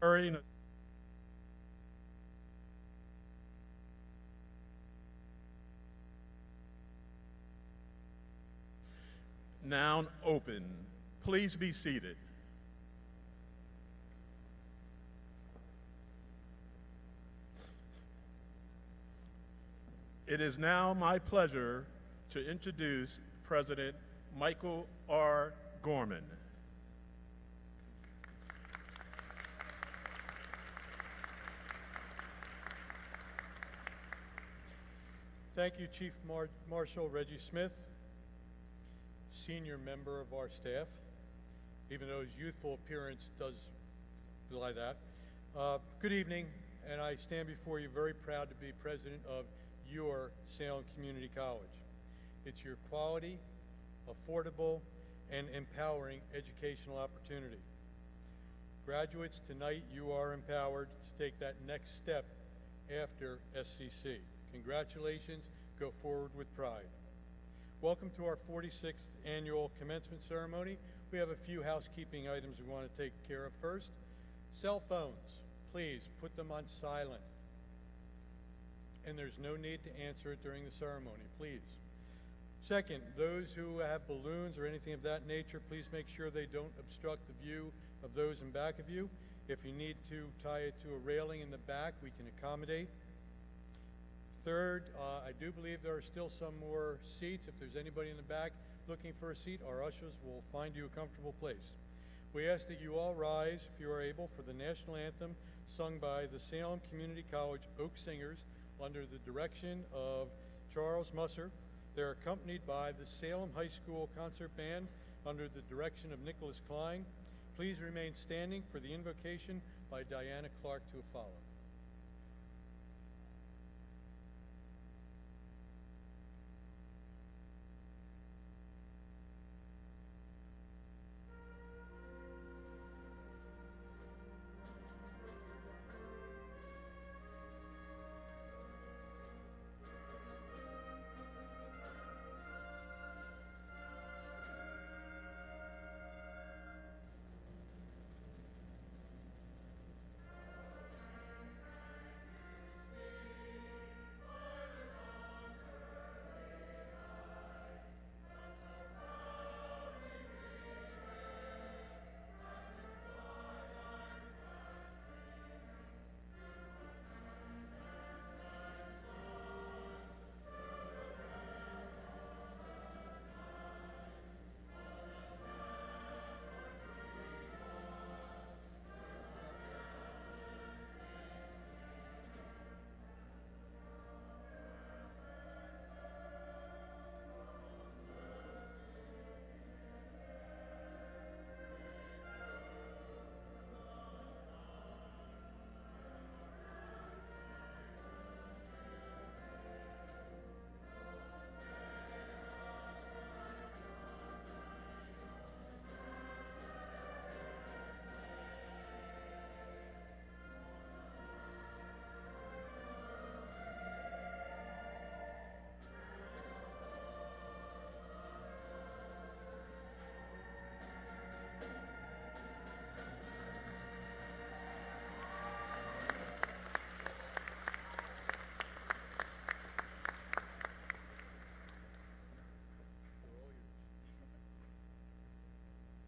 Hurrying. Now open. Please be seated. It is now my pleasure to introduce President Michael R. Gorman. Thank you, Chief Marshal Reggie Smith, senior member of our staff, even though his youthful appearance does belie that. Good evening, and I stand before you very proud to be president of your Salem Community College. It's your quality, affordable, and empowering educational opportunity. Graduates, tonight you are empowered to take that next step after SCC. Congratulations, go forward with pride. Welcome to our 46th annual commencement ceremony. We have a few housekeeping items we want to take care of first. Cell phones, please put them on silent. And there's no need to answer it during the ceremony, please. Second, those who have balloons or anything of that nature, please make sure they don't obstruct the view of those in back of you. If you need to tie it to a railing in the back, we can accommodate. Third, I do believe there are still some more seats. If there's anybody in the back looking for a seat, our ushers will find you a comfortable place. We ask that you all rise, if you are able, for the national anthem sung by the Salem Community College Oak Singers under the direction of Charles Musser. They're accompanied by the Salem High School Concert Band under the direction of Nicholas Klein. Please remain standing for the invocation by Diana Clark to follow.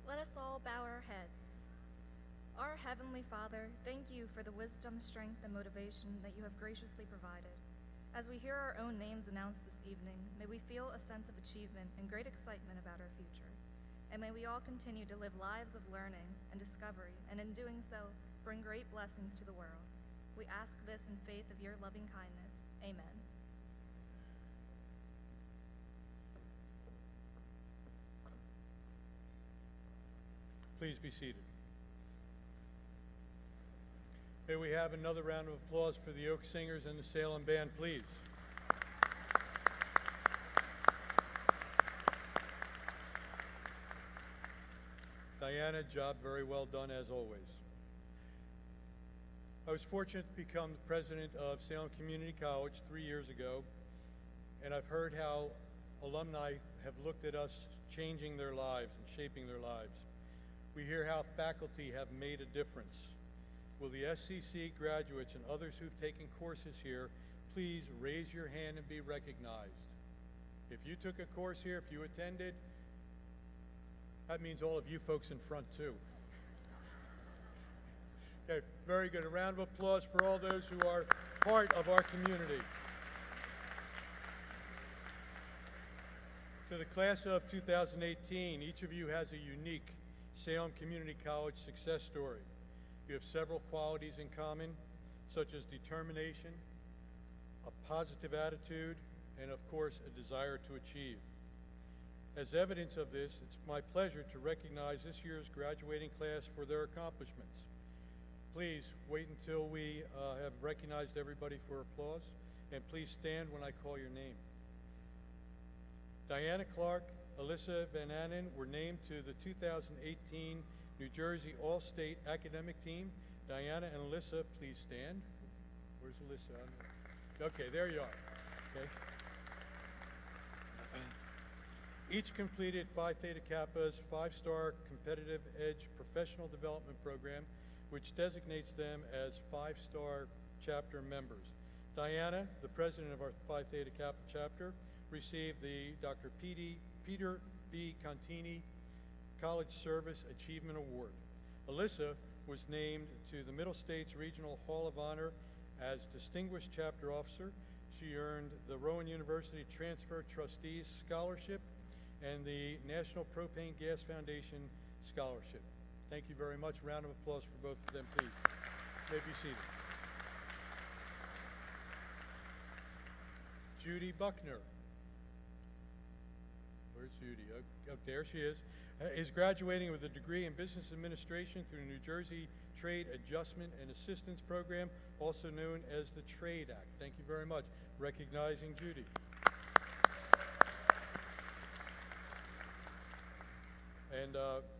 Let us all bow our heads. Our Heavenly Father, thank you for the wisdom, strength, and motivation that you have graciously provided. As we hear our own names announced this evening, may we feel a sense of achievement and great excitement about our future. And may we all continue to live lives of learning and discovery, and in doing so, bring great blessings to the world. We ask this in faith of your loving kindness. Amen. Please be seated. May we have another round of applause for the Oak Singers and the Salem Band, please. Diana, job very well done as always. I was fortunate to become the president of Salem Community College 3 years ago, and I've heard how alumni have looked at us changing their lives and shaping their lives. We hear how faculty have made a difference, Will the SCC graduates and others who've taken courses here please raise your hand and be recognized? If you took a course here, if you attended, that means all of you folks in front too. Okay, very good. A round of applause for all those who are part of our community. To the class of 2018, each of you has a unique Salem Community College success story. You have several qualities in common, such as determination, a positive attitude, and of course, a desire to achieve. As evidence of this, it's my pleasure to recognize this year's graduating class for their accomplishments. Please wait until we have recognized everybody for applause, and please stand when I call your name. Diana Clark, Alyssa Van Anen were named to the 2018 New Jersey All-State Academic Team. Diana and Alyssa, please stand. Where's Alyssa? Okay, there you are. Okay. Each completed Phi Theta Kappa's 5-star Competitive Edge Professional Development Program, which designates them as 5-star chapter members. Diana, the president of our Phi Theta Kappa chapter, received the Dr. Peter B. Contini College Service Achievement Award. Alyssa was named to the Middle States Regional Hall of Honor as Distinguished Chapter Officer. She earned the Rowan University Transfer Trustees Scholarship and the National Propane Gas Foundation Scholarship. Thank you very much. Round of applause for both of them, please. You may be seated. Judy Buckner. Where's Judy? Oh, there she is graduating with a degree in Business Administration through the New Jersey Trade Adjustment and Assistance Program, also known as the Trade Act. Thank you very much. Recognizing Judy. And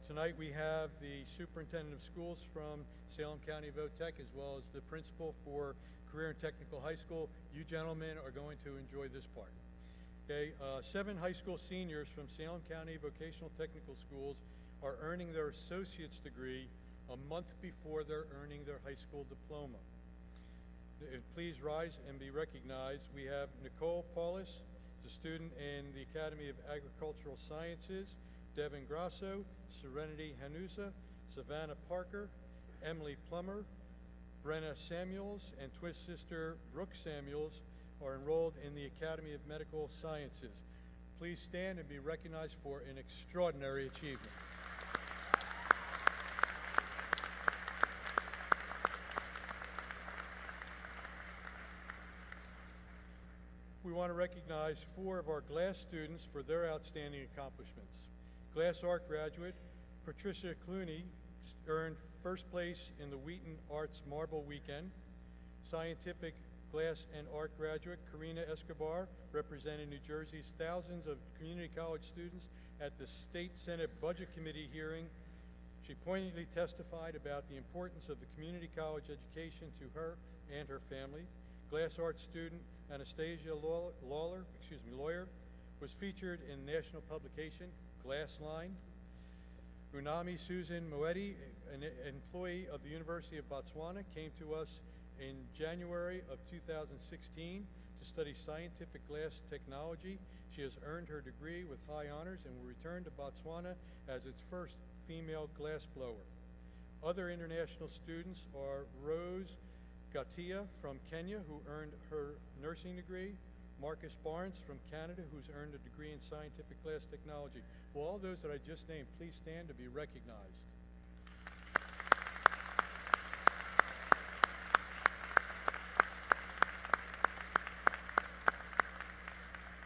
tonight we have the Superintendent of Schools from Salem County Votech, as well as the Principal for Career and Technical High School. You gentlemen are going to enjoy this part. Okay, 7 high school seniors from Salem County Vocational Technical Schools are earning their associate's degree a month before they're earning their high school diploma. Please rise and be recognized. We have Nicole Paulus, a student in the Academy of Agricultural Sciences, Devin Grasso, Serenity Hanusa, Savannah Parker, Emily Plummer, Brenna Samuels, and twin sister Brooke Samuels are enrolled in the Academy of Medical Sciences. Please stand and be recognized for an extraordinary achievement. We want to recognize 4 of our Glass students for their outstanding accomplishments. Glass Art graduate Patricia Clooney earned first place in the Wheaton Arts Marble Weekend. Scientific Glass and Art graduate Karina Escobar represented New Jersey's thousands of community college students at the State Senate Budget Committee hearing. She poignantly testified about the importance of the community college education to her and her family. Glass Art student Anastasia Lawyer, was featured in national publication Glass Line. Unami Susan Moetti, an employee of the University of Botswana, came to us in January of 2016 to study scientific glass technology. She has earned her degree with high honors and will return to Botswana as its first female glass blower. Other international students are Rose Gatia from Kenya, who earned her nursing degree, Marcus Barnes from Canada, who's earned a degree in scientific glass technology. Will all those that I just named please stand to be recognized?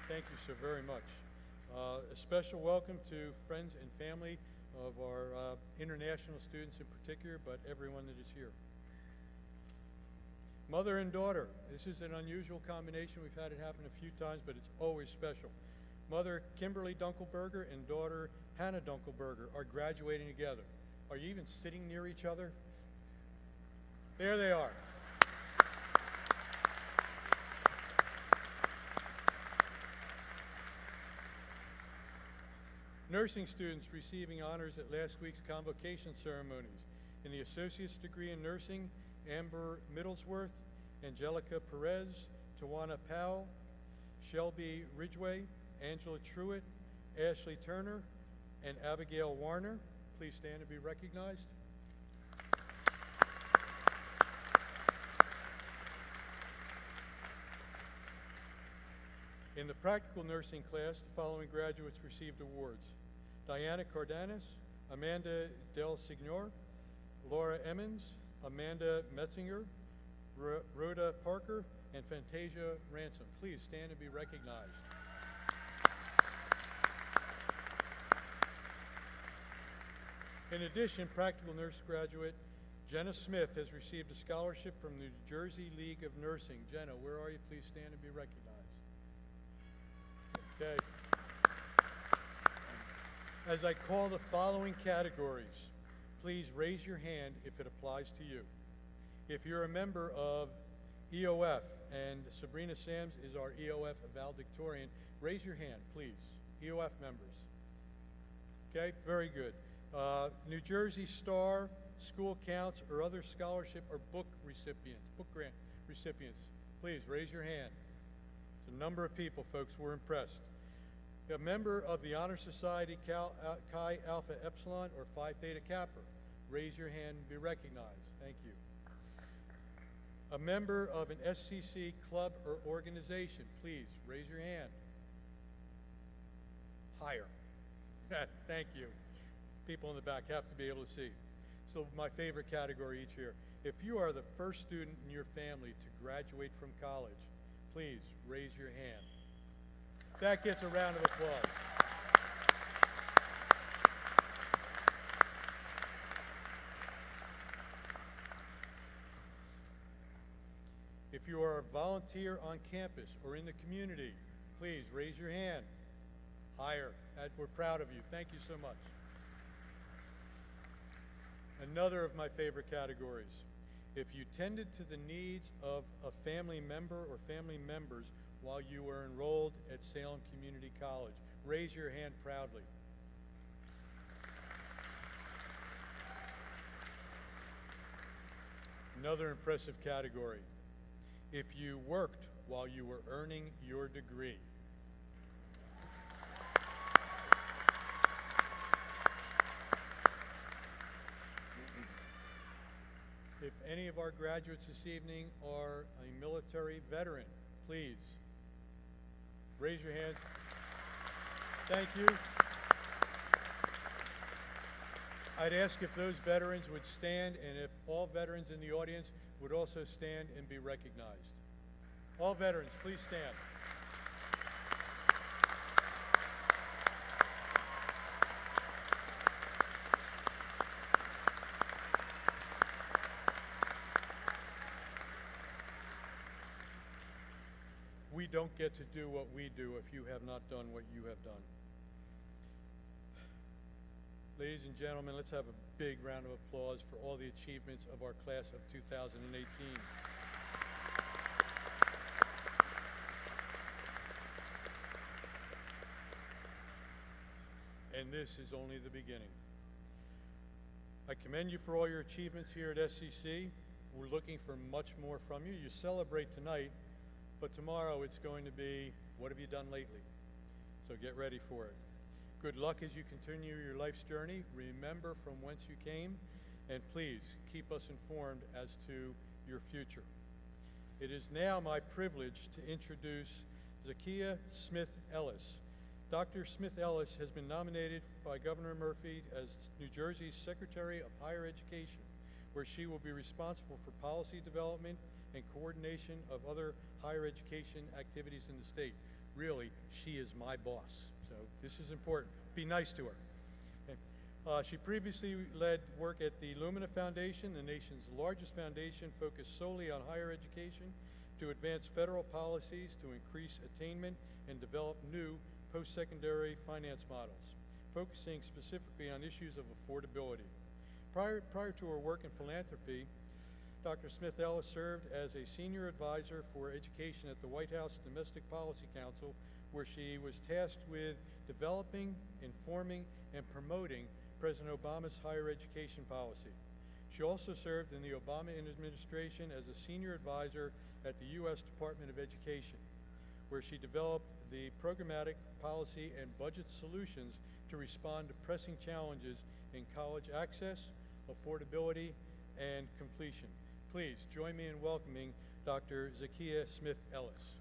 Thank you so very much. A special welcome to friends and family of our international students in particular, but everyone that is here. Mother and daughter. This is an unusual combination. We've had it happen a few times, but it's always special. Mother Kimberly Dunkelberger and daughter Hannah Dunkelberger are graduating together. Are you even sitting near each other? There they are. Nursing students receiving honors at last week's convocation ceremonies. In the Associate's degree in Nursing, Amber Middlesworth, Angelica Perez, Tawana Powell, Shelby Ridgway, Angela Truitt, Ashley Turner, and Abigail Warner. Please stand and be recognized. In the Practical Nursing class, the following graduates received awards: Diana Cardenas, Amanda Del Signor, Laura Emmons, Amanda Metzinger, Rhoda Parker, and Fantasia Ransom. Please stand and be recognized. In addition, Practical Nurse graduate Jenna Smith has received a scholarship from the New Jersey League of Nursing. Jenna, where are you? Please stand and be recognized. Okay. As I call the following categories, please raise your hand if it applies to you. If you're a member of EOF, and Sabrina Sams is our EOF valedictorian, raise your hand, please. EOF members. Okay, very good. New Jersey Star, School Counts, or other scholarship or book recipients, book grant recipients, please raise your hand. It's a number of people, folks. We're impressed. A member of the Honor Society Chi Alpha Epsilon or Phi Theta Kappa, raise your hand and be recognized. Thank you. A member of an SCC club or organization, please raise your hand. Higher. Thank you. People in the back have to be able to see. So my favorite category each year. If you are the first student in your family to graduate from college, please raise your hand. That gets a round of applause. If you are a volunteer on campus or in the community, please raise your hand. Higher. We're proud of you. Thank you so much. Another of my favorite categories. If you tended to the needs of a family member or family members while you were enrolled at Salem Community College, raise your hand proudly. Another impressive category. If you worked while you were earning your degree. If any of our graduates this evening are a military veteran, please raise your hands. Thank you. I'd ask if those veterans would stand, and if all veterans in the audience would also stand and be recognized. All veterans, please stand. We don't get to do what we do if you have not done what you have done. Ladies and gentlemen, let's have a big round of applause for all the achievements of our class of 2018. And this is only the beginning. I commend you for all your achievements here at SCC. We're looking for much more from you. You celebrate tonight, but tomorrow it's going to be, what have you done lately? So get ready for it. Good luck as you continue your life's journey. Remember from whence you came, and please keep us informed as to your future. It is now my privilege to introduce Zakiya Smith-Ellis. Dr. Smith-Ellis has been nominated by Governor Murphy as New Jersey's Secretary of Higher Education, where she will be responsible for policy development and coordination of other higher education activities in the state. Really, she is my boss, so this is important. Be nice to her. Okay. She previously led work at the Lumina Foundation, the nation's largest foundation focused solely on higher education, to advance federal policies to increase attainment and develop new post-secondary finance models, focusing specifically on issues of affordability. Prior to her work in philanthropy, Dr. Smith-Ellis served as a senior advisor for education at the White House Domestic Policy Council, where she was tasked with developing, informing, and promoting President Obama's higher education policy. She also served in the Obama administration as a senior advisor at the U.S. Department of Education, where she developed the programmatic policy and budget solutions to respond to pressing challenges in college access, affordability, and completion. Please join me in welcoming Dr. Zakiya Smith Ellis.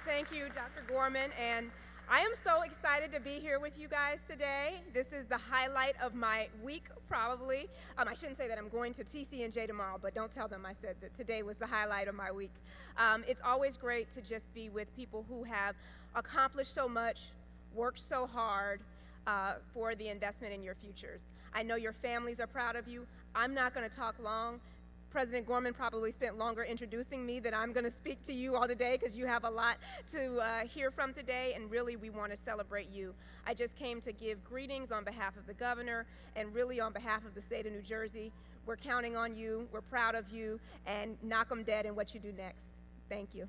Thank you, Dr. Gorman, and I am so excited to be here with you guys today. This is the highlight of my week, probably. I shouldn't say that I'm going to TC&J tomorrow, but don't tell them I said that today was the highlight of my week. It's always great to just be with people who have accomplished so much, worked so hard for the investment in your futures. I know your families are proud of you. I'm not going to talk long. President Gorman probably spent longer introducing me than I'm going to speak to you all today because you have a lot to hear from today, and really we want to celebrate you. I just came to give greetings on behalf of the governor and really on behalf of the state of New Jersey. We're counting on you, we're proud of you, and knock 'em dead in what you do next. Thank you.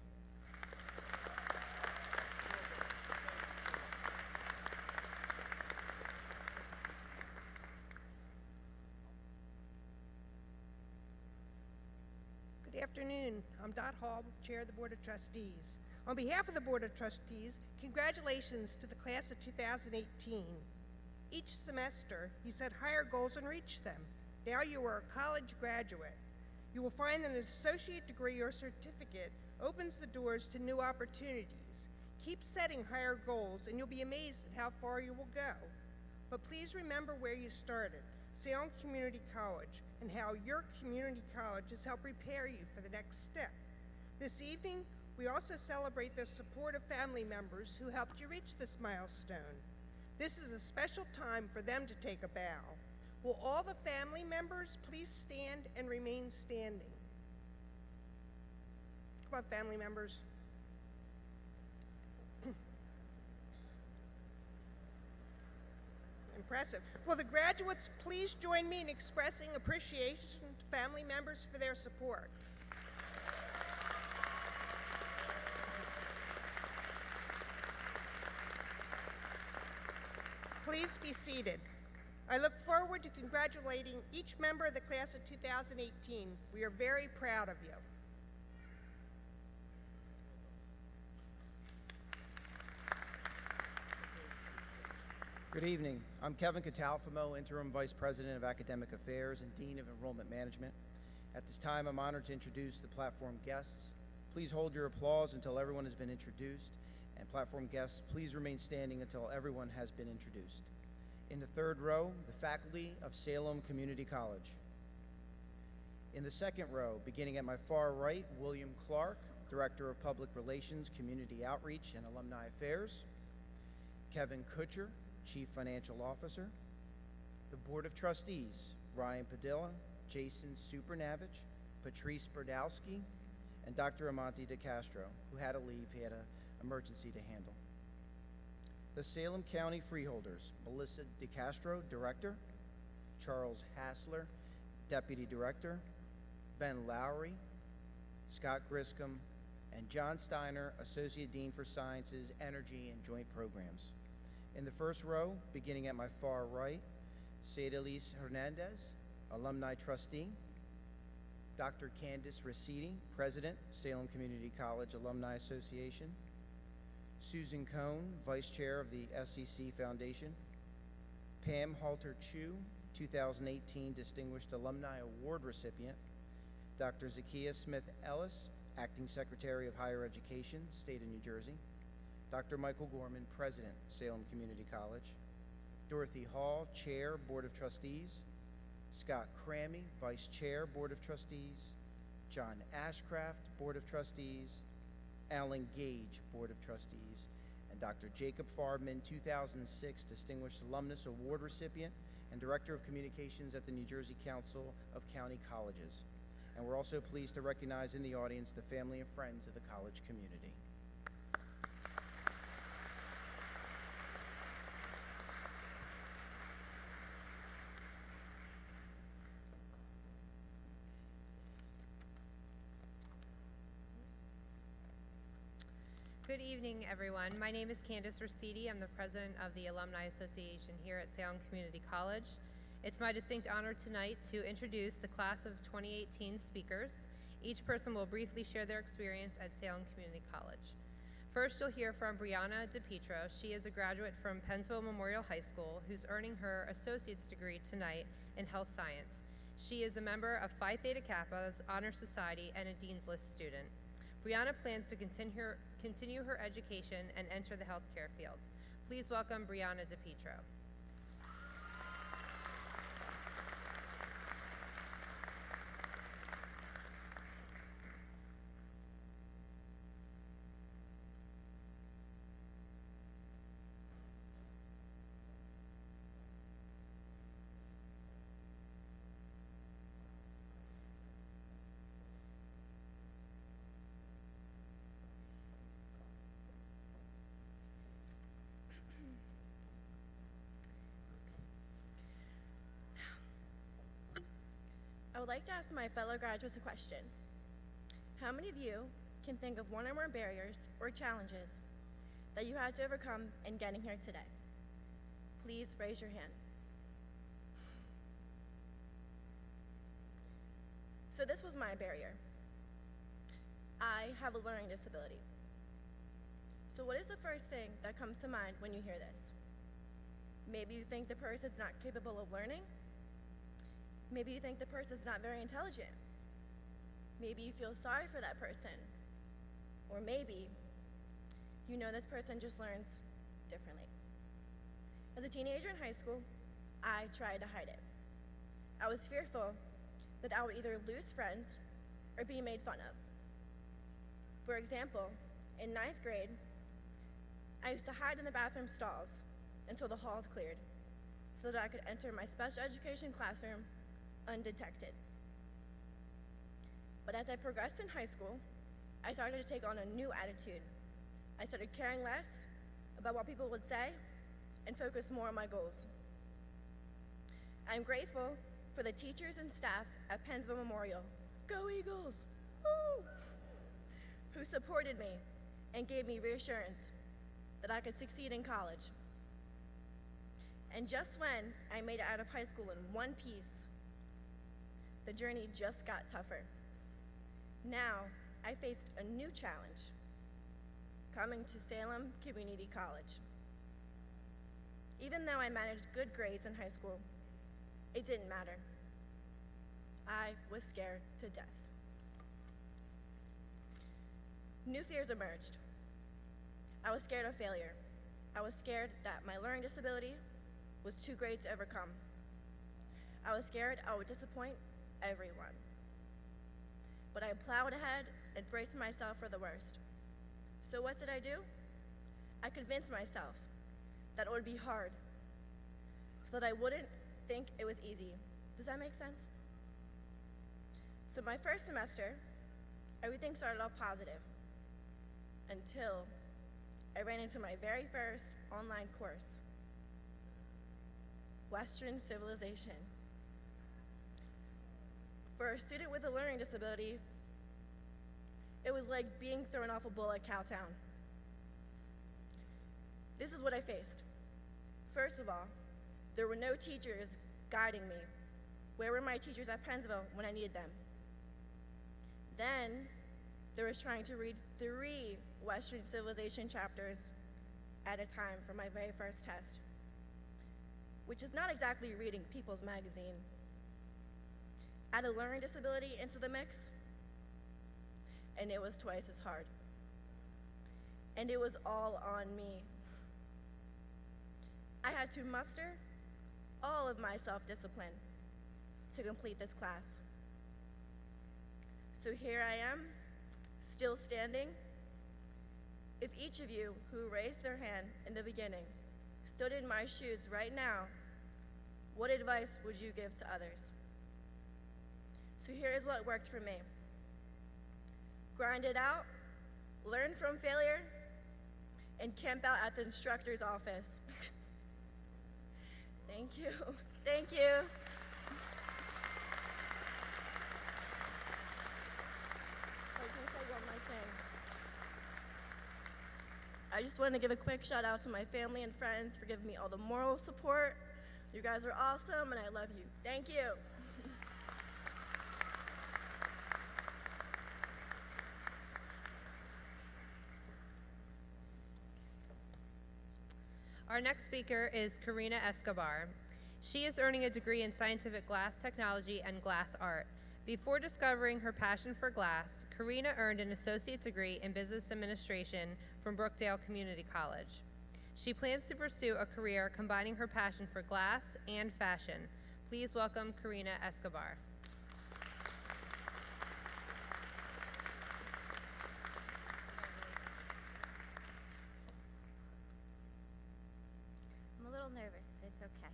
Good afternoon. I'm Dot Hall, Chair of the Board of Trustees. On behalf of the Board of Trustees, congratulations to the class of 2018. Each semester, you set higher goals and reached them. Now you are a college graduate. You will find that an associate degree or certificate opens the doors to new opportunities. Keep setting higher goals and you'll be amazed at how far you will go. But please remember where you started, Salem Community College, and how your community college has helped prepare you for the next step. This evening, we also celebrate the support of family members who helped you reach this milestone. This is a special time for them to take a bow. Will all the family members please stand and remain standing? Come on, family members. Impressive. Will the graduates please join me in expressing appreciation to family members for their support? Please be seated. I look forward to congratulating each member of the class of 2018. We are very proud of you. Good evening. I'm Kevin Catalfamo, Interim Vice President of Academic Affairs and Dean of Enrollment Management. At this time, I'm honored to introduce the platform guests. Please hold your applause until everyone has been introduced, and platform guests, please remain standing until everyone has been introduced. In the third row, the faculty of Salem Community College. In the second row, beginning at my far right, William Clark, Director of Public Relations, Community Outreach, and Alumni Affairs. Kevin Kutcher, Chief Financial Officer. The Board of Trustees, Ryan Padilla, Jason Supernavich, Patrice Berdowski, and Dr. Amante DeCastro, who had to leave. He had an emergency to handle. The Salem County Freeholders, Melissa DeCastro, Director, Charles Hassler, Deputy Director, Ben Lowry, Scott Griscom, and John Steiner, Associate Dean for Sciences, Energy, and Joint Programs. In the first row, beginning at my far right, Saidalise Hernandez, Alumni Trustee, Dr. Candice Raciti, President, Salem Community College Alumni Association, Susan Cohn, Vice Chair of the SCC Foundation, Pam Halter-Chu, 2018 Distinguished Alumni Award recipient, Dr. Zakiya Smith Ellis, Acting Secretary of Higher Education, State of New Jersey, Dr. Michael Gorman, President, Salem Community College, Dorothy Hall, Chair, Board of Trustees, Scott Crammy, Vice Chair, Board of Trustees, John Ashcraft, Board of Trustees, Alan Gage, Board of Trustees, and Dr. Jacob Farbman, 2006 Distinguished Alumnus Award recipient and Director of Communications at the New Jersey Council of County Colleges. And we're also pleased to recognize in the audience the family and friends of the college community. Good evening, everyone. My name is Candace Rosidi. I'm the president of the Alumni Association here at Salem Community College. It's my distinct honor tonight to introduce the class of 2018 speakers. Each person will briefly share their experience at Salem Community College. First, you'll hear from Brianna DePietro. She is a graduate from Pennsville Memorial High School who's earning her associate's degree tonight in health science. She is a member of Phi Theta Kappa's Honor Society and a Dean's List student. Brianna plans to continue her education and enter the healthcare field. Please welcome Brianna DePietro. I would like to ask my fellow graduates a question. How many of you can think of one or more barriers or challenges that you had to overcome in getting here today? Please raise your hand. So this was my barrier. I have a learning disability. So what is the first thing that comes to mind when you hear this? Maybe you think the person's not capable of learning. Maybe you think the person's not very intelligent. Maybe you feel sorry for that person. Or maybe you know this person just learns differently. As a teenager in high school, I tried to hide it. I was fearful that I would either lose friends or be made fun of. For example, in 9th grade, I used to hide in the bathroom stalls until the halls cleared so that I could enter my special education classroom undetected. But as I progressed in high school, I started to take on a new attitude. I started caring less about what people would say and focus more on my goals. I'm grateful for the teachers and staff at Pennsville Memorial, go Eagles, woo, who supported me and gave me reassurance that I could succeed in college. And just when I made it out of high school in one piece, the journey just got tougher. Now, I faced a new challenge, coming to Salem Community College. Even though I managed good grades in high school, it didn't matter. I was scared to death. New fears emerged. I was scared of failure. I was scared that my learning disability was too great to overcome. I was scared I would disappoint everyone. But I plowed ahead and braced myself for the worst. So what did I do? I convinced myself that it would be hard so that I wouldn't think it was easy. Does that make sense? So my first semester, everything started off positive until I ran into my very first online course, Western Civilization. For a student with a learning disability, it was like being thrown off a bull at Cowtown. This is what I faced. First of all, there were no teachers guiding me. Where were my teachers at Pennsville when I needed them? Then, there was trying to read 3 Western Civilization chapters at a time for my very first test, which is not exactly reading People's Magazine. Add a learning disability into the mix, and it was twice as hard. And it was all on me. I had to muster all of my self-discipline to complete this class. So here I am, still standing. If each of you who raised their hand in the beginning stood in my shoes right now, what advice would you give to others? So here is what worked for me. Grind it out, learn from failure, and camp out at the instructor's office. Thank you. Thank you. I was gonna say one more thing. I just want to give a quick shout out to my family and friends for giving me all the moral support. You guys are awesome, and I love you. Thank you. Our next speaker is Karina Escobar. She is earning a degree in scientific glass technology and glass art. Before discovering her passion for glass, Karina earned an associate's degree in business administration from Brookdale Community College. She plans to pursue a career combining her passion for glass and fashion. Please welcome Karina Escobar. I'm a little nervous, but it's okay.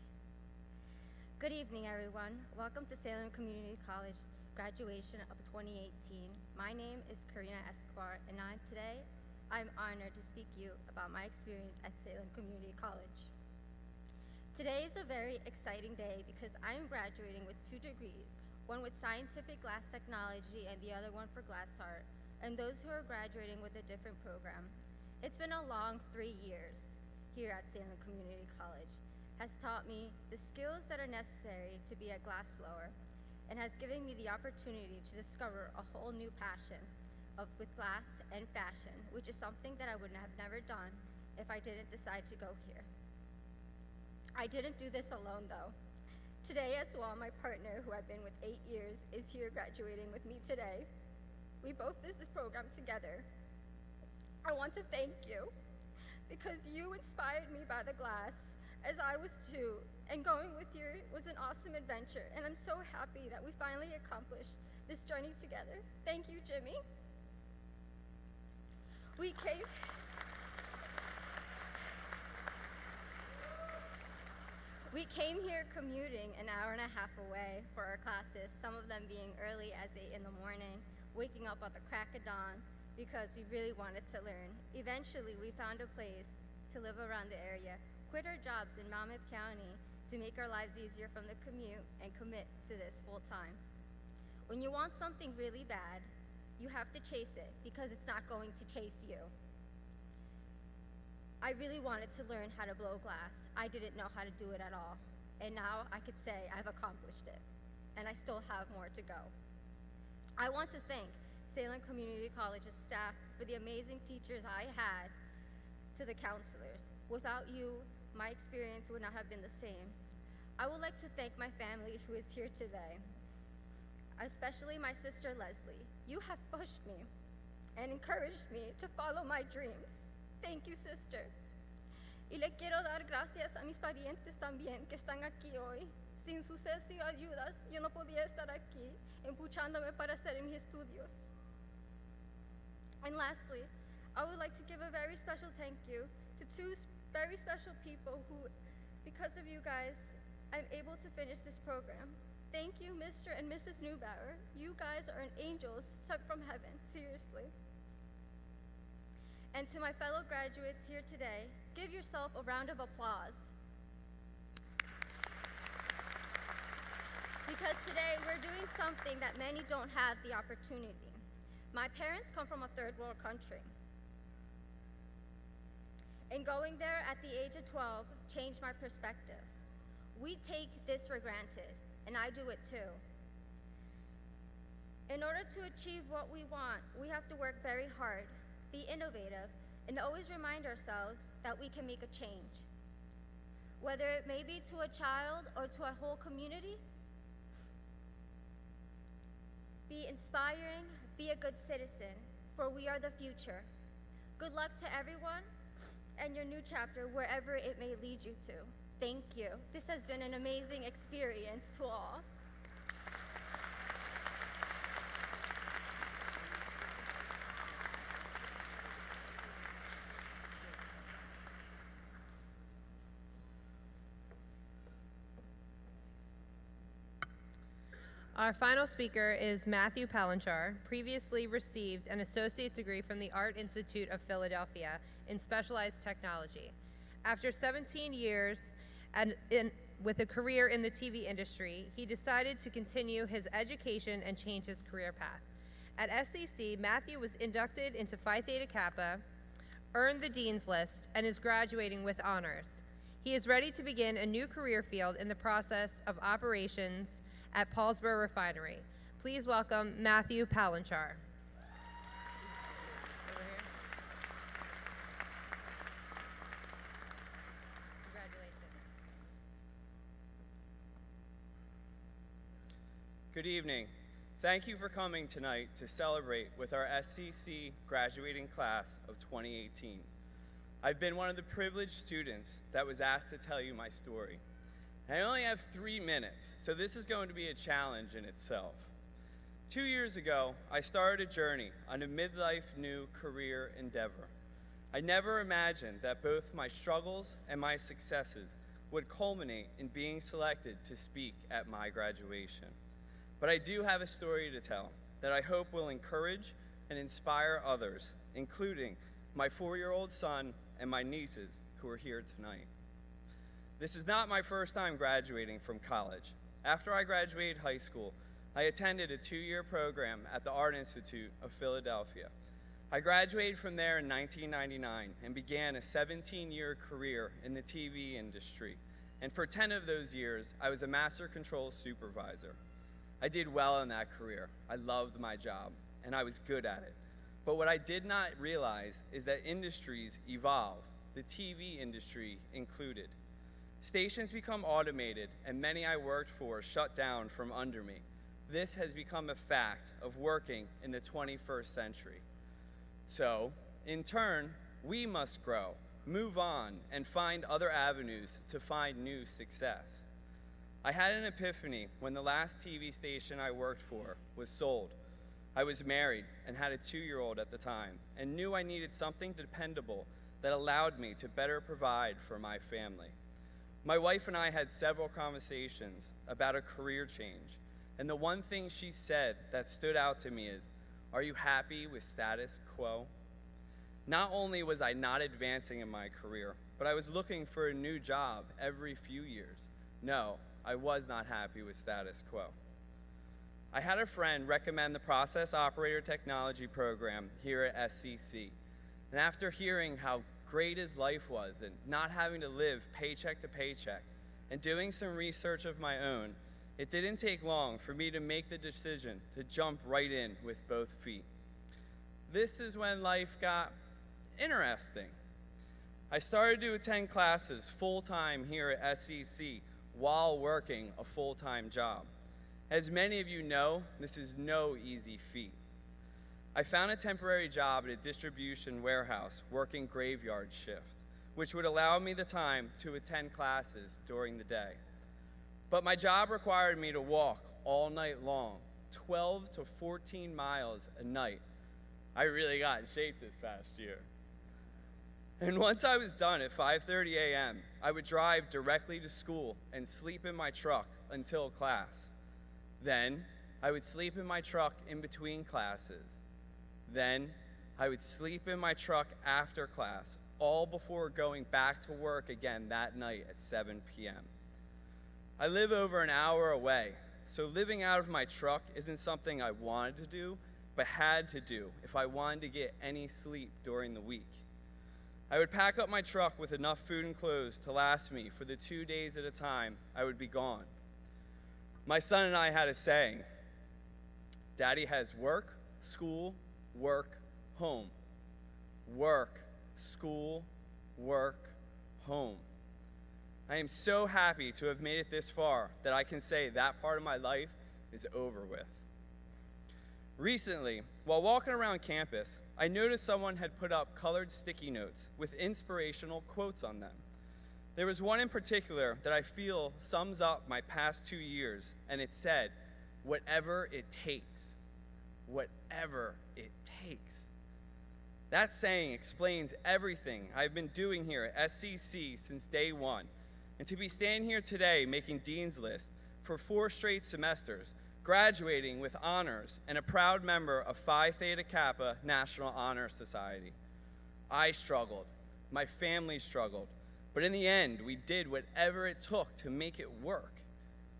Good evening, everyone. Welcome to Salem Community College graduation of 2018. My name is Karina Escobar, and today I'm honored to speak to you about my experience at Salem Community College. Today is a very exciting day because I'm graduating with 2 degrees, one with scientific glass technology and the other one for glass art, and those who are graduating with a different program. It's been a long 3 years here at Salem Community College, has taught me the skills that are necessary to be a glass blower, and has given me the opportunity to discover a whole new passion with glass and fashion, which is something that I would have never done if I didn't decide to go here. I didn't do this alone though. Today as well, my partner, who I've been with 8 years, is here graduating with me today. We both did this program together. I want to thank you because you inspired me by the glass, as I was too, and going with you was an awesome adventure, and I'm so happy that we finally accomplished this journey together. Thank you, Jimmy. We came here commuting an hour and a half away for our classes, some of them being early as 8 in the morning, waking up at the crack of dawn because we really wanted to learn. Eventually, we found a place to live around the area, quit our jobs in Monmouth County to make our lives easier from the commute, and commit to this full time. When you want something really bad, you have to chase it because it's not going to chase you. I really wanted to learn how to blow glass. I didn't know how to do it at all. And now I could say I've accomplished it, and I still have more to go. I want to thank Salem Community College's staff for the amazing teachers I had, to the counselors. Without you, my experience would not have been the same. I would like to thank my family who is here today, especially my sister Leslie. You have pushed me and encouraged me to follow my dreams. Thank you, sister. Y le quiero dar gracias a mis parientes también que están aquí hoy. Sin sus y ayudas, yo no podía estar aquí, empujándome para hacer mis estudios. And lastly, I would like to give a very special thank you to 2 very special people who, because of you guys, I'm able to finish this program. Thank you, Mr. and Mrs. Neubauer. You guys are angels sent from heaven, seriously. And to my fellow graduates here today, give yourself a round of applause. Because today we're doing something that many don't have the opportunity. My parents come from a 3rd world country. And going there at the age of 12 changed my perspective. We take this for granted, and I do it too. In order to achieve what we want, we have to work very hard, be innovative, and always remind ourselves that we can make a change. Whether it may be to a child or to a whole community, be inspiring, be a good citizen, for we are the future. Good luck to everyone and your new chapter, wherever it may lead you to. Thank you. This has been an amazing experience to all. Our final speaker is Matthew Palanchar, previously received an associate's degree from the Art Institute of Philadelphia in specialized technology. After 17 years with a career in the TV industry, he decided to continue his education and change his career path. At SCC, Matthew was inducted into Phi Theta Kappa, earned the Dean's List, and is graduating with honors. He is ready to begin a new career field in the process of operations at Paulsboro Refinery. Please welcome Matthew Palanchar. Good evening. Thank you for coming tonight to celebrate with our SCC graduating class of 2018. I've been one of the privileged students that was asked to tell you my story. I only have 3 minutes, so this is going to be a challenge in itself. 2 years ago, I started a journey on a midlife new career endeavor. I never imagined that both my struggles and my successes would culminate in being selected to speak at my graduation. But I do have a story to tell that I hope will encourage and inspire others, including my 4-year-old son and my nieces who are here tonight. This is not my first time graduating from college. After I graduated high school, I attended a 2-year program at the Art Institute of Philadelphia. I graduated from there in 1999 and began a 17-year career in the TV industry. And for 10 of those years, I was a master control supervisor. I did well in that career. I loved my job, and I was good at it. But what I did not realize is that industries evolve, the TV industry included. Stations become automated, and many I worked for shut down from under me. This has become a fact of working in the 21st century. So, in turn, we must grow, move on, and find other avenues to find new success. I had an epiphany when the last TV station I worked for was sold. I was married and had a 2-year-old at the time and knew I needed something dependable that allowed me to better provide for my family. My wife and I had several conversations about a career change, and the one thing she said that stood out to me is, "Are you happy with status quo?" Not only was I not advancing in my career, but I was looking for a new job every few years. No, I was not happy with status quo. I had a friend recommend the Process Operator Technology program here at SCC. And after hearing how great his life was and not having to live paycheck to paycheck and doing some research of my own, it didn't take long for me to make the decision to jump right in with both feet. This is when life got interesting. I started to attend classes full-time here at SCC while working a full-time job. As many of you know, this is no easy feat. I found a temporary job at a distribution warehouse working graveyard shift, which would allow me the time to attend classes during the day. But my job required me to walk all night long, 12 to 14 miles a night. I really got in shape this past year. And once I was done at 5:30 a.m., I would drive directly to school and sleep in my truck until class. Then, I would sleep in my truck in between classes. Then, I would sleep in my truck after class, all before going back to work again that night at 7 p.m. I live over an hour away, so living out of my truck isn't something I wanted to do, but had to do if I wanted to get any sleep during the week. I would pack up my truck with enough food and clothes to last me for the 2 days at a time I would be gone. My son and I had a saying, "Daddy has work, school, work, home. Work, school, work, home." I am so happy to have made it this far that I can say that part of my life is over with. Recently, while walking around campus, I noticed someone had put up colored sticky notes with inspirational quotes on them. There was one in particular that I feel sums up my past 2 years, and it said, "Whatever it takes. Whatever it takes." That saying explains everything I've been doing here at SCC since day one, and to be standing here today making Dean's List for 4 straight semesters, graduating with honors, and a proud member of Phi Theta Kappa National Honor Society. I struggled, my family struggled, but in the end, we did whatever it took to make it work.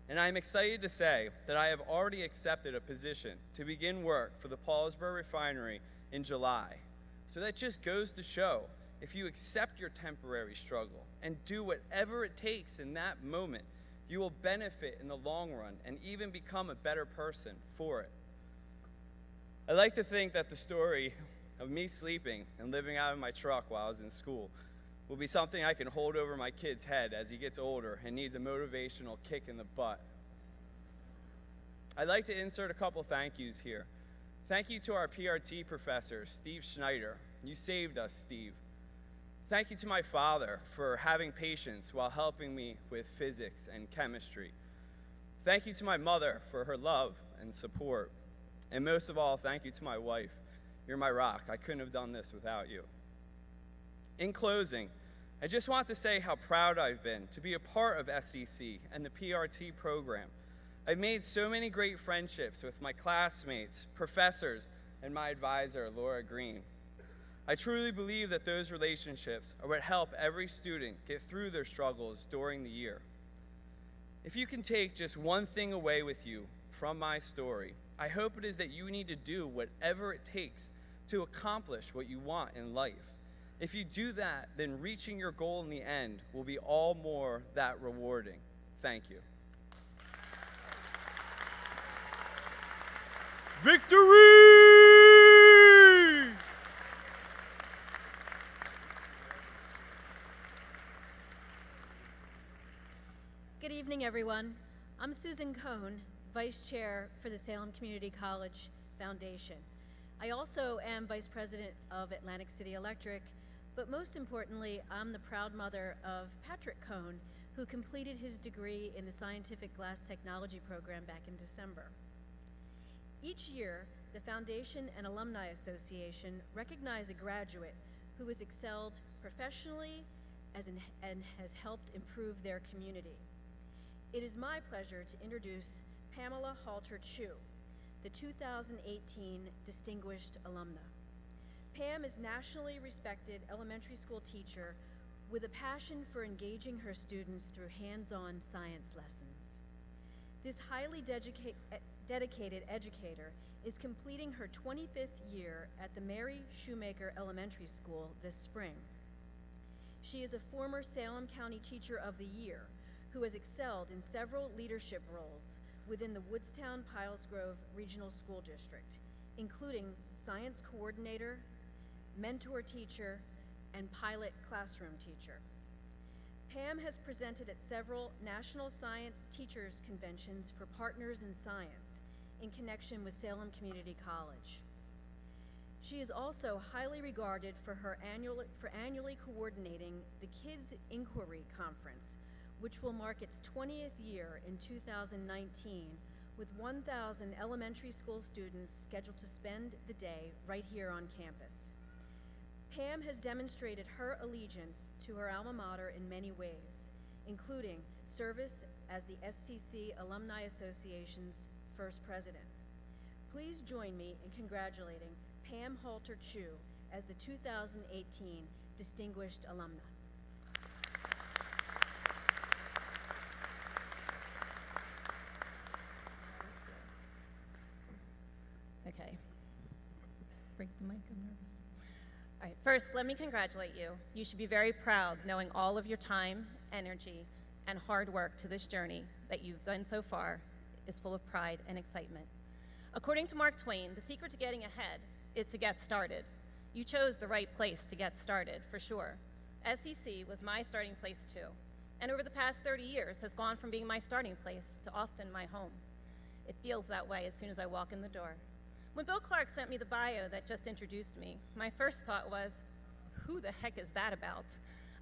And I'm excited to say that I have already accepted a position to begin work for the Paulsboro Refinery in July. So that just goes to show, if you accept your temporary struggle and do whatever it takes in that moment, you will benefit in the long run and even become a better person for it. I like to think that the story of me sleeping and living out of my truck while I was in school will be something I can hold over my kid's head as he gets older and needs a motivational kick in the butt. I'd like to insert a couple thank yous here. Thank you to our PRT professor, Steve Schneider. You saved us, Steve. Thank you to my father for having patience while helping me with physics and chemistry. Thank you to my mother for her love and support. And most of all, thank you to my wife. You're my rock. I couldn't have done this without you. In closing, I just want to say how proud I've been to be a part of SCC and the PRT program. I've made so many great friendships with my classmates, professors, and my advisor, Laura Green. I truly believe that those relationships are what help every student get through their struggles during the year. If you can take just one thing away with you from my story, I hope it is that you need to do whatever it takes to accomplish what you want in life. If you do that, then reaching your goal in the end will be all more that rewarding. Thank you. Victory! Good evening, everyone. I'm Susan Cohn, Vice Chair for the Salem Community College Foundation. I also am Vice President of Atlantic City Electric, but most importantly, I'm the proud mother of Patrick Cohn, who completed his degree in the Scientific Glass Technology program back in December. Each year, the Foundation and Alumni Association recognize a graduate who has excelled professionally and has helped improve their community. It is my pleasure to introduce Pamela Halter Chu, the 2018 Distinguished Alumna. Pam is nationally respected elementary school teacher with a passion for engaging her students through hands-on science lessons. This highly dedicated educator is completing her 25th year at the Mary Shoemaker Elementary School this spring. She is a former Salem County Teacher of the Year who has excelled in several leadership roles within the Woodstown-Pilesgrove Regional School District, including science coordinator, mentor teacher, and pilot classroom teacher. Pam has presented at several National Science Teachers Conventions for Partners in Science in connection with Salem Community College. She is also highly regarded for annually coordinating the Kids Inquiry Conference, which will mark its 20th year in 2019 with 1,000 elementary school students scheduled to spend the day right here on campus. Pam has demonstrated her allegiance to her alma mater in many ways, including service as the SCC Alumni Association's first president. Please join me in congratulating Pam Halter Chu as the 2018 Distinguished Alumna. Okay. Break the mic, I'm nervous. All right, first, let me congratulate you. You should be very proud knowing all of your time, energy, and hard work to this journey that you've done so far is full of pride and excitement. According to Mark Twain, the secret to getting ahead is to get started. You chose the right place to get started, for sure. SCC was my starting place too, and over the past 30 years has gone from being my starting place to often my home. It feels that way as soon as I walk in the door. When Bill Clark sent me the bio that just introduced me, my first thought was, who the heck is that about?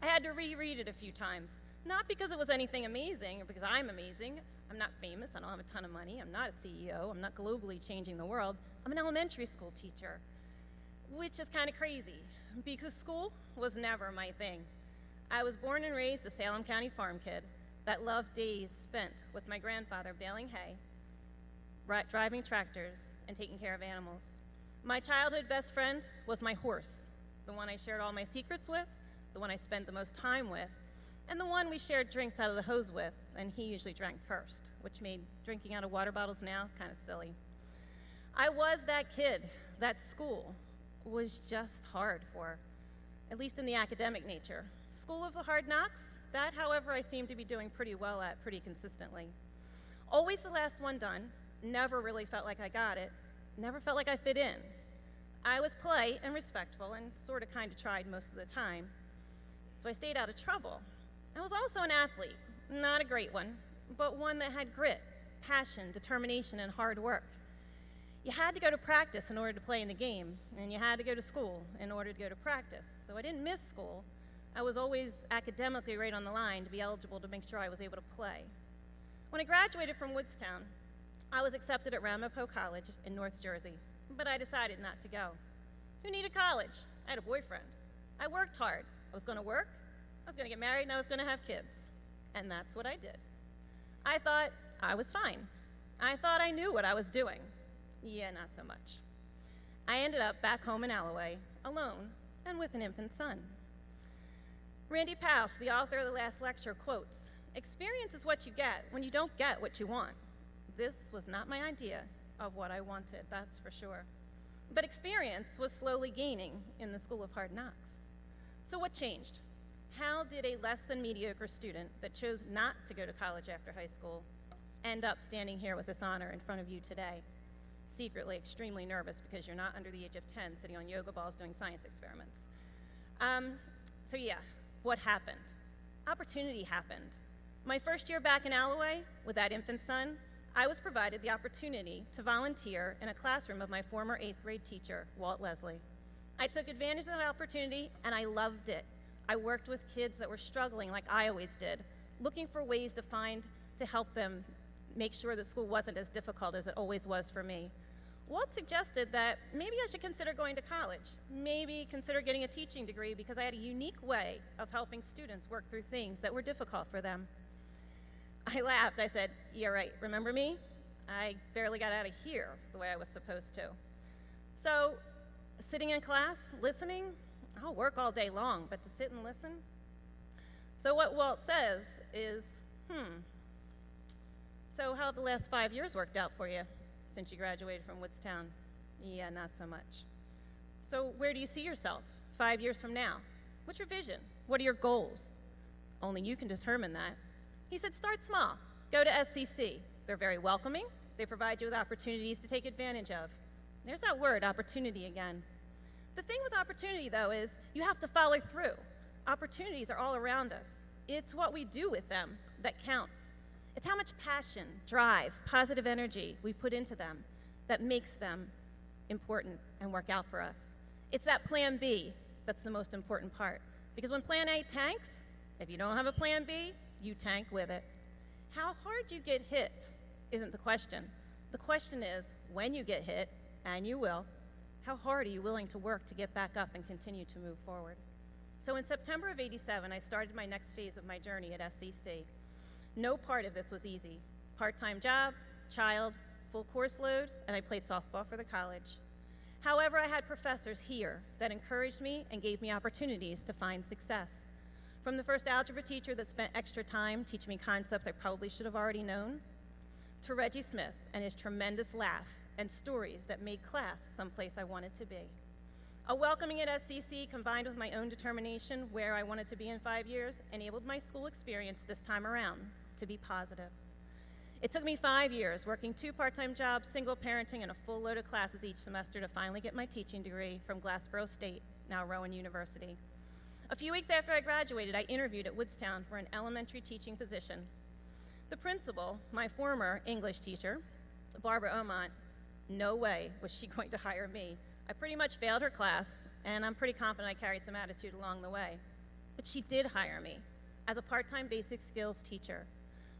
I had to reread it a few times, not because it was anything amazing or because I'm amazing. I'm not famous, I don't have a ton of money, I'm not a CEO, I'm not globally changing the world. I'm an elementary school teacher, which is kind of crazy because school was never my thing. I was born and raised a Salem County farm kid that loved days spent with my grandfather baling hay, driving tractors, and taking care of animals. My childhood best friend was my horse, the one I shared all my secrets with, the one I spent the most time with, and the one we shared drinks out of the hose with, and he usually drank first, which made drinking out of water bottles now kind of silly. I was that kid that school was just hard for. at least in the academic nature. School of the Hard Knocks, that, however, I seem to be doing pretty well at pretty consistently. Always the last one done, never really felt like I got it, never felt like I fit in. I was polite and respectful and sort of kind of tried most of the time, so I stayed out of trouble. I was also an athlete, not a great one, but one that had grit, passion, determination, and hard work. You had to go to practice in order to play in the game, and you had to go to school in order to go to practice. So I didn't miss school. I was always academically right on the line to be eligible to make sure I was able to play. When I graduated from Woodstown, I was accepted at Ramapo College in North Jersey, but I decided not to go. Who needed college? I had a boyfriend. I worked hard. I was going to work, I was going to get married, and I was going to have kids. And that's what I did. I thought I was fine. I thought I knew what I was doing. Yeah, not so much. I ended up back home in Alloway, alone, and with an infant son. Randy Pausch, the author of the last lecture, quotes, "Experience is what you get when you don't get what you want." This was not my idea of what I wanted, that's for sure. But experience was slowly gaining in the School of Hard Knocks. So what changed? How did a less than mediocre student that chose not to go to college after high school end up standing here with this honor in front of you today? Secretly extremely nervous because you're not under the age of 10 sitting on yoga balls doing science experiments. So yeah, what happened? Opportunity happened. My first year back in Alloway with that infant son, I was provided the opportunity to volunteer in a classroom of my former 8th grade teacher, Walt Leslie. I took advantage of that opportunity and I loved it. I worked with kids that were struggling like I always did, looking for ways to help them make sure that school wasn't as difficult as it always was for me. Walt suggested that maybe I should consider going to college, maybe consider getting a teaching degree because I had a unique way of helping students work through things that were difficult for them. I laughed. I said, "Yeah, right. Remember me? I barely got out of here the way I was supposed to." So, sitting in class, listening, I'll work all day long, but to sit and listen? So what Walt says is, so how have the last 5 years worked out for you since you graduated from Woodstown? Yeah, not so much. So where do you see yourself 5 years from now? What's your vision? What are your goals? Only you can determine that. He said, start small. Go to SCC. They're very welcoming. They provide you with opportunities to take advantage of. There's that word, opportunity again. The thing with opportunity, though, is you have to follow through. Opportunities are all around us. It's what we do with them that counts. It's how much passion, drive, positive energy we put into them that makes them important and work out for us. It's that plan B that's the most important part. Because when plan A tanks, if you don't have a plan B, you tank with it. How hard you get hit isn't the question. The question is, when you get hit, and you will, how hard are you willing to work to get back up and continue to move forward? So in September of '87, I started my next phase of my journey at SCC. No part of this was easy. Part-time job, child, full course load, and I played softball for the college. However, I had professors here that encouraged me and gave me opportunities to find success. From the first algebra teacher that spent extra time teaching me concepts I probably should have already known, to Reggie Smith and his tremendous laugh and stories that made class someplace I wanted to be. A welcoming at SCC combined with my own determination where I wanted to be in 5 years enabled my school experience this time around to be positive. It took me 5 years, working 2 part-time jobs, single parenting, and a full load of classes each semester to finally get my teaching degree from Glassboro State, now Rowan University. A few weeks after I graduated, I interviewed at Woodstown for an elementary teaching position. The principal, my former English teacher, Barbara Omont, no way was she going to hire me. I pretty much failed her class, and I'm pretty confident I carried some attitude along the way. But she did hire me as a part-time basic skills teacher.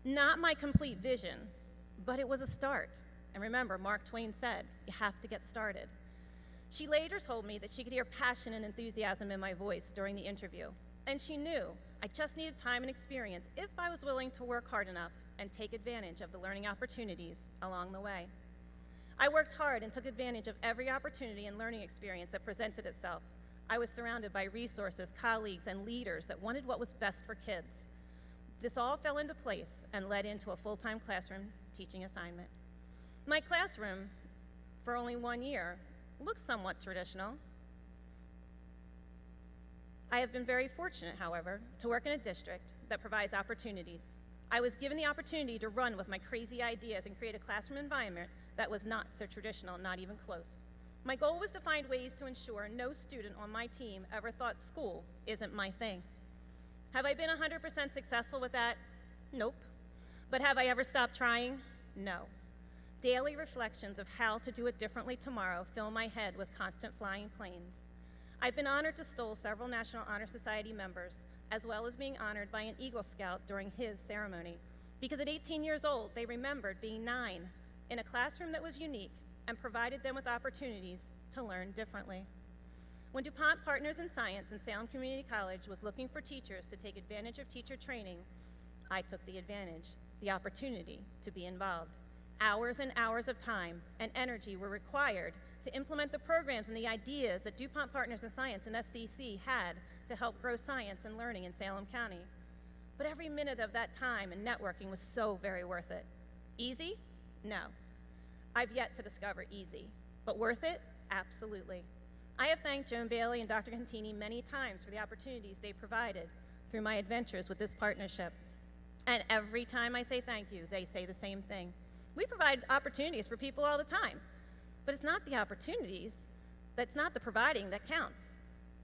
Not my complete vision, but it was a start. And remember, Mark Twain said, you have to get started. She later told me that she could hear passion and enthusiasm in my voice during the interview. And she knew I just needed time and experience if I was willing to work hard enough and take advantage of the learning opportunities along the way. I worked hard and took advantage of every opportunity and learning experience that presented itself. I was surrounded by resources, colleagues, and leaders that wanted what was best for kids. This all fell into place and led into a full-time classroom teaching assignment. My classroom, for only 1 year, looked somewhat traditional. I have been very fortunate, however, to work in a district that provides opportunities. I was given the opportunity to run with my crazy ideas and create a classroom environment that was not so traditional, not even close. My goal was to find ways to ensure no student on my team ever thought school isn't my thing. Have I been 100% successful with that? Nope. But have I ever stopped trying? No. Daily reflections of how to do it differently tomorrow fill my head with constant flying planes. I've been honored to stole several National Honor Society members, as well as being honored by an Eagle Scout during his ceremony, because at 18 years old, they remembered being 9 in a classroom that was unique and provided them with opportunities to learn differently. When DuPont Partners in Science and Salem Community College was looking for teachers to take advantage of teacher training, I took the advantage, the opportunity to be involved. Hours and hours of time and energy were required to implement the programs and the ideas that DuPont Partners in Science and SCC had to help grow science and learning in Salem County. But every minute of that time and networking was so very worth it. Easy? No. I've yet to discover easy. But worth it? Absolutely. I have thanked Joan Bailey and Dr. Cantini many times for the opportunities they provided through my adventures with this partnership. And every time I say thank you, they say the same thing. We provide opportunities for people all the time, but it's not the opportunities, that's not the providing that counts.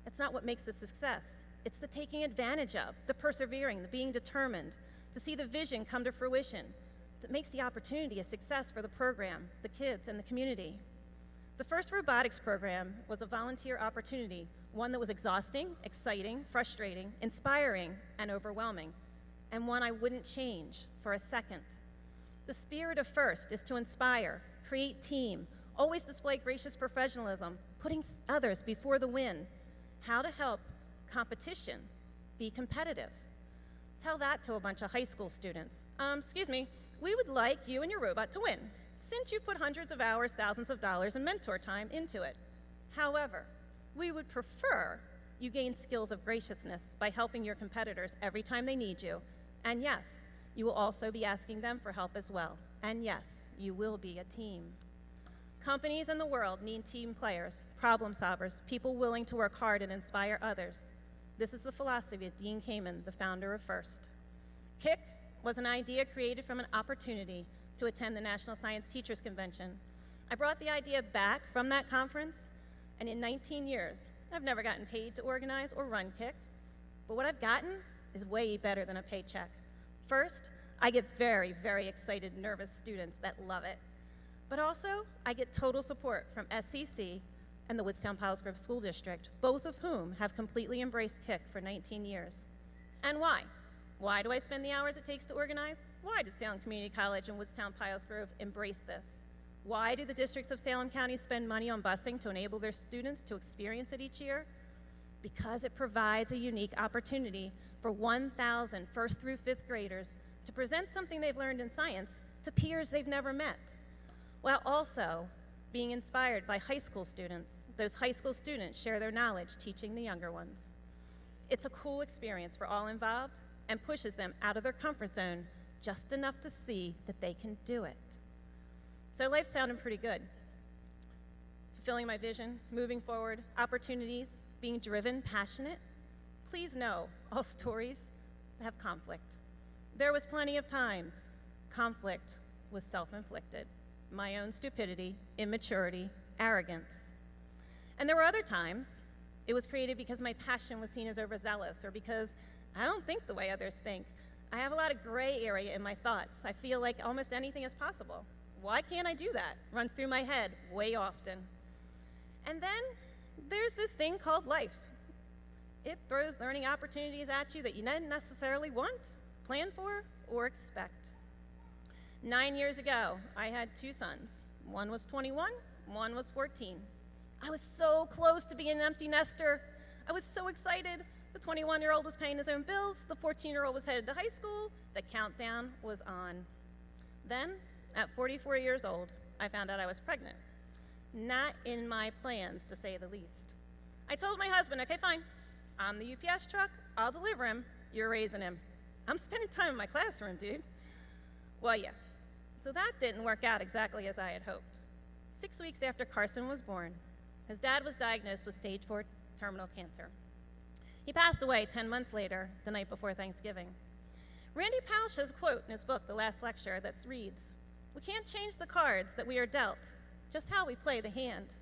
It's not what makes the success. It's the taking advantage of, the persevering, the being determined, to see the vision come to fruition that makes the opportunity a success for the program, the kids, and the community. The first robotics program was a volunteer opportunity, one that was exhausting, exciting, frustrating, inspiring, and overwhelming, and one I wouldn't change for a second. The spirit of FIRST is to inspire, create team, always display gracious professionalism, putting others before the win. How to help competition be competitive. Tell that to a bunch of high school students. Excuse me, we would like you and your robot to win, since you put hundreds of hours, thousands of dollars, and mentor time into it. However, we would prefer you gain skills of graciousness by helping your competitors every time they need you. And yes, you will also be asking them for help as well. And yes, you will be a team. Companies in the world need team players, problem solvers, people willing to work hard and inspire others. This is the philosophy of Dean Kamen, the founder of FIRST. KIC was an idea created from an opportunity to attend the National Science Teachers Convention. I brought the idea back from that conference, and in 19 years, I've never gotten paid to organize or run KIC, but what I've gotten is way better than a paycheck. First, I get very, very excited, nervous students that love it. But also, I get total support from SCC and the Woodstown-Piles Grove School District, both of whom have completely embraced KIC for 19 years. And why? Why do I spend the hours it takes to organize? Why does Salem Community College and Woodstown-Piles Grove embrace this? Why do the districts of Salem County spend money on busing to enable their students to experience it each year? Because it provides a unique opportunity for 1,000 first through fifth graders to present something they've learned in science to peers they've never met, while also being inspired by high school students. Those high school students share their knowledge teaching the younger ones. It's a cool experience for all involved and pushes them out of their comfort zone just enough to see that they can do it. So life's sounding pretty good. Fulfilling my vision, moving forward, opportunities, being driven, passionate. Please know, all stories have conflict. There was plenty of times conflict was self-inflicted. My own stupidity, immaturity, arrogance. And there were other times it was created because my passion was seen as overzealous or because I don't think the way others think. I have a lot of gray area in my thoughts. I feel like almost anything is possible. Why can't I do that? Runs through my head way often. And then there's this thing called life. It throws learning opportunities at you that you didn't necessarily want, plan for, or expect. 9 years ago, I had 2 sons. One was 21, one was 14. I was so close to being an empty nester. I was so excited. The 21-year-old was paying his own bills. The 14-year-old was headed to high school. The countdown was on. Then, at 44 years old, I found out I was pregnant. Not in my plans, to say the least. I told my husband, okay, fine. I'm the UPS truck. I'll deliver him. You're raising him. I'm spending time in my classroom, dude. Well, yeah. So that didn't work out exactly as I had hoped. 6 weeks after Carson was born, his dad was diagnosed with stage 4 terminal cancer. He passed away 10 months later, the night before Thanksgiving. Randy Pausch has a quote in his book, The Last Lecture, that reads, "We can't change the cards that we are dealt, just how we play the hand."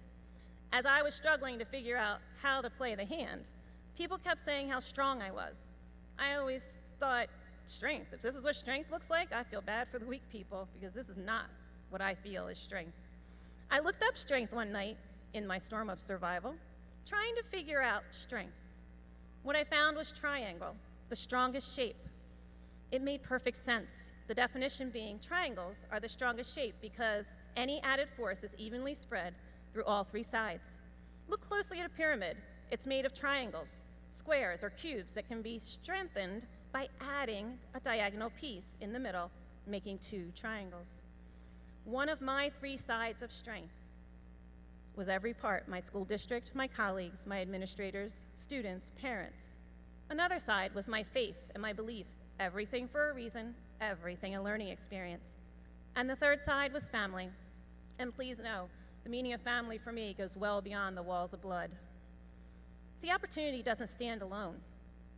As I was struggling to figure out how to play the hand, people kept saying how strong I was. I always thought, strength, if this is what strength looks like, I feel bad for the weak people because this is not what I feel is strength. I looked up strength one night in my storm of survival, trying to figure out strength. What I found was triangle, the strongest shape. It made perfect sense. The definition being triangles are the strongest shape because any added force is evenly spread through all three sides. Look closely at a pyramid. It's made of triangles, squares, or cubes that can be strengthened by adding a diagonal piece in the middle, making two triangles. One of my three sides of strength was every part, my school district, my colleagues, my administrators, students, parents. Another side was my faith and my belief, everything for a reason, everything a learning experience. And the third side was family. And please know, the meaning of family for me goes well beyond the walls of blood. See, opportunity doesn't stand alone.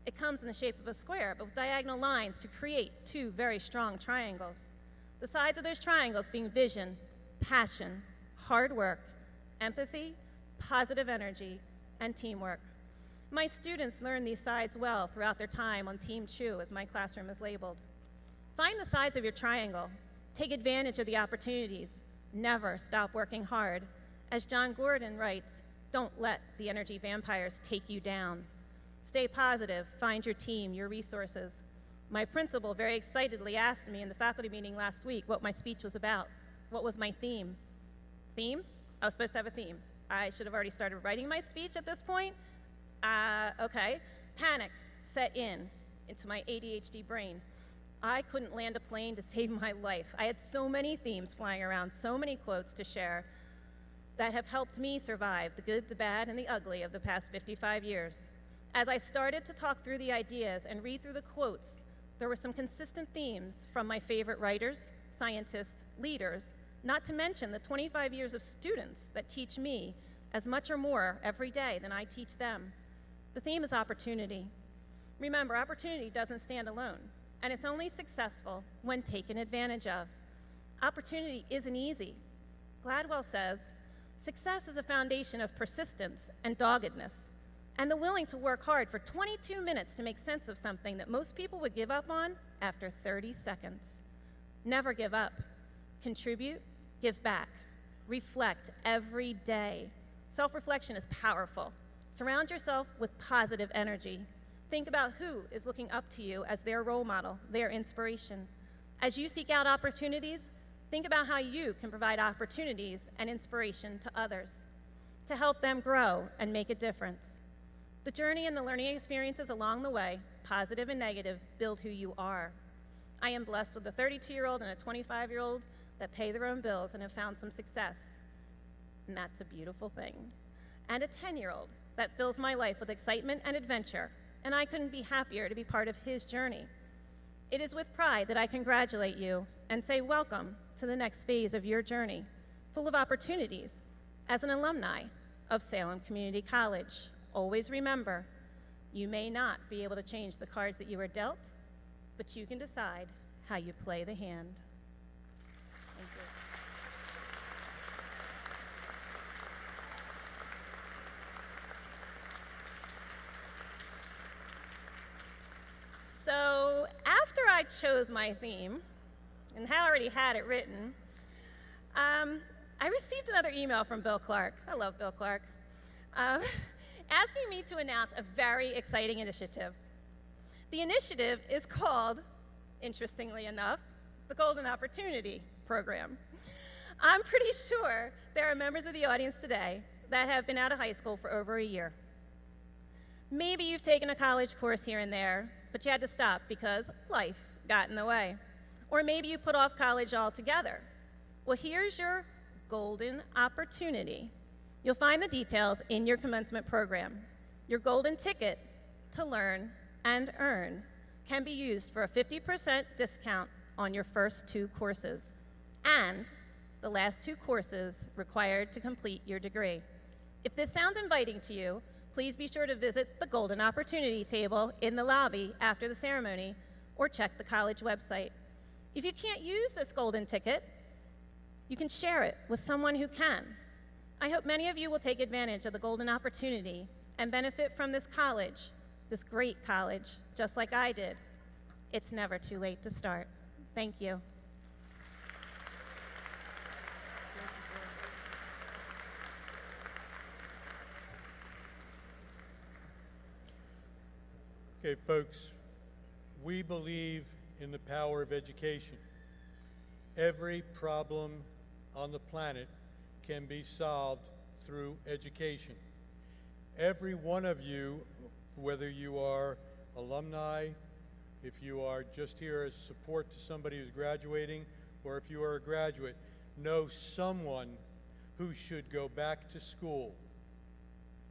It comes in the shape of a square, but with diagonal lines to create two very strong triangles. The sides of those triangles being vision, passion, hard work, empathy, positive energy, and teamwork. My students learn these sides well throughout their time on Team Chew, as my classroom is labeled. Find the sides of your triangle. Take advantage of the opportunities. Never stop working hard. As John Gordon writes, don't let the energy vampires take you down. Stay positive, find your team, your resources. My principal very excitedly asked me in the faculty meeting last week what my speech was about. What was my theme? Theme? I was supposed to have a theme. I should have already started writing my speech at this point. Okay. Panic set into my ADHD brain. I couldn't land a plane to save my life. I had so many themes flying around, so many quotes to share that have helped me survive the good, the bad, and the ugly of the past 55 years. As I started to talk through the ideas and read through the quotes, there were some consistent themes from my favorite writers, scientists, leaders, not to mention the 25 years of students that teach me as much or more every day than I teach them. The theme is opportunity. Remember, opportunity doesn't stand alone, and it's only successful when taken advantage of. Opportunity isn't easy. Gladwell says, success is a foundation of persistence and doggedness, and the willing to work hard for 22 minutes to make sense of something that most people would give up on after 30 seconds. Never give up. Contribute, give back. Reflect every day. Self-reflection is powerful. Surround yourself with positive energy. Think about who is looking up to you as their role model, their inspiration. As you seek out opportunities, think about how you can provide opportunities and inspiration to others to help them grow and make a difference. The journey and the learning experiences along the way, positive and negative, build who you are. I am blessed with a 32-year-old and a 25-year-old that pay their own bills and have found some success, and that's a beautiful thing. And a 10-year-old that fills my life with excitement and adventure, and I couldn't be happier to be part of his journey. It is with pride that I congratulate you and say welcome to the next phase of your journey, full of opportunities. As an alumni of Salem Community College, always remember, you may not be able to change the cards that you were dealt, but you can decide how you play the hand. Thank you. So after I chose my theme, and I already had it written, I received another email from Bill Clark. I love Bill Clark. Asking me to announce a very exciting initiative. The initiative is called, interestingly enough, the Golden Opportunity Program. I'm pretty sure there are members of the audience today that have been out of high school for over a year. Maybe you've taken a college course here and there, but you had to stop because life got in the way. Or maybe you put off college altogether. Well, here's your golden opportunity. You'll find the details in your commencement program. Your golden ticket to learn and earn can be used for a 50% discount on your first 2 courses and the last 2 courses required to complete your degree. If this sounds inviting to you, please be sure to visit the Golden Opportunity table in the lobby after the ceremony or check the college website. If you can't use this golden ticket, you can share it with someone who can. I hope many of you will take advantage of the Golden Opportunity and benefit from this college, this great college, just like I did. It's never too late to start. Thank you. Okay, folks, we believe in the power of education. Every problem on the planet can be solved through education. Every one of you, whether you are alumni, if you are just here as support to somebody who's graduating, or if you are a graduate, know someone who should go back to school.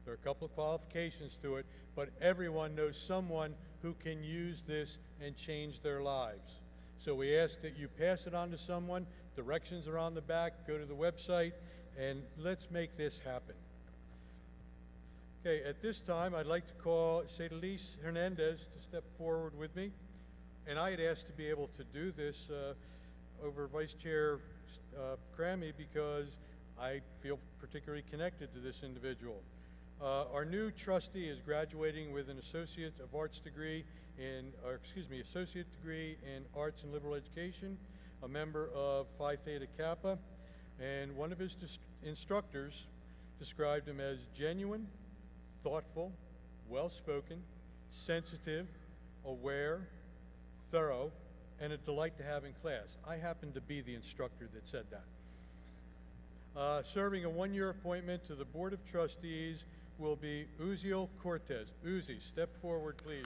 There are a couple of qualifications to it, but everyone knows someone who can use this and change their lives. So we ask that you pass it on to someone. Directions are on the back. Go to the website, and let's make this happen. Okay, at this time, I'd like to call Cedalise Hernandez to step forward with me. And I had asked to be able to do this over Vice Chair Crammy because I feel particularly connected to this individual. Our new trustee is graduating with an Associate degree in Arts and Liberal Education, a member of Phi Theta Kappa, and one of his instructors described him as genuine, thoughtful, well-spoken, sensitive, aware, thorough, and a delight to have in class. I happen to be the instructor that said that. Serving a one-year appointment to the Board of Trustees will be Uziel Cortez. Uzi, step forward, please.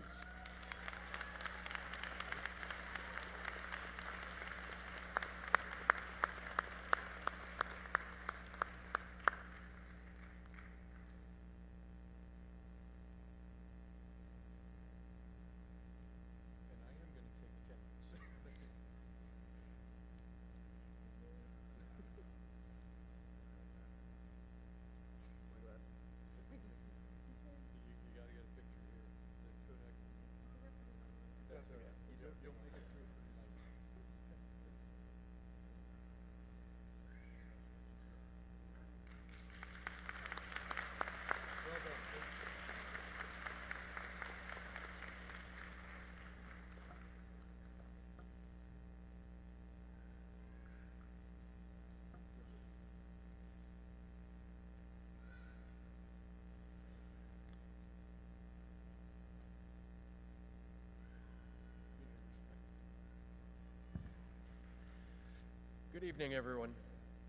Good evening, everyone.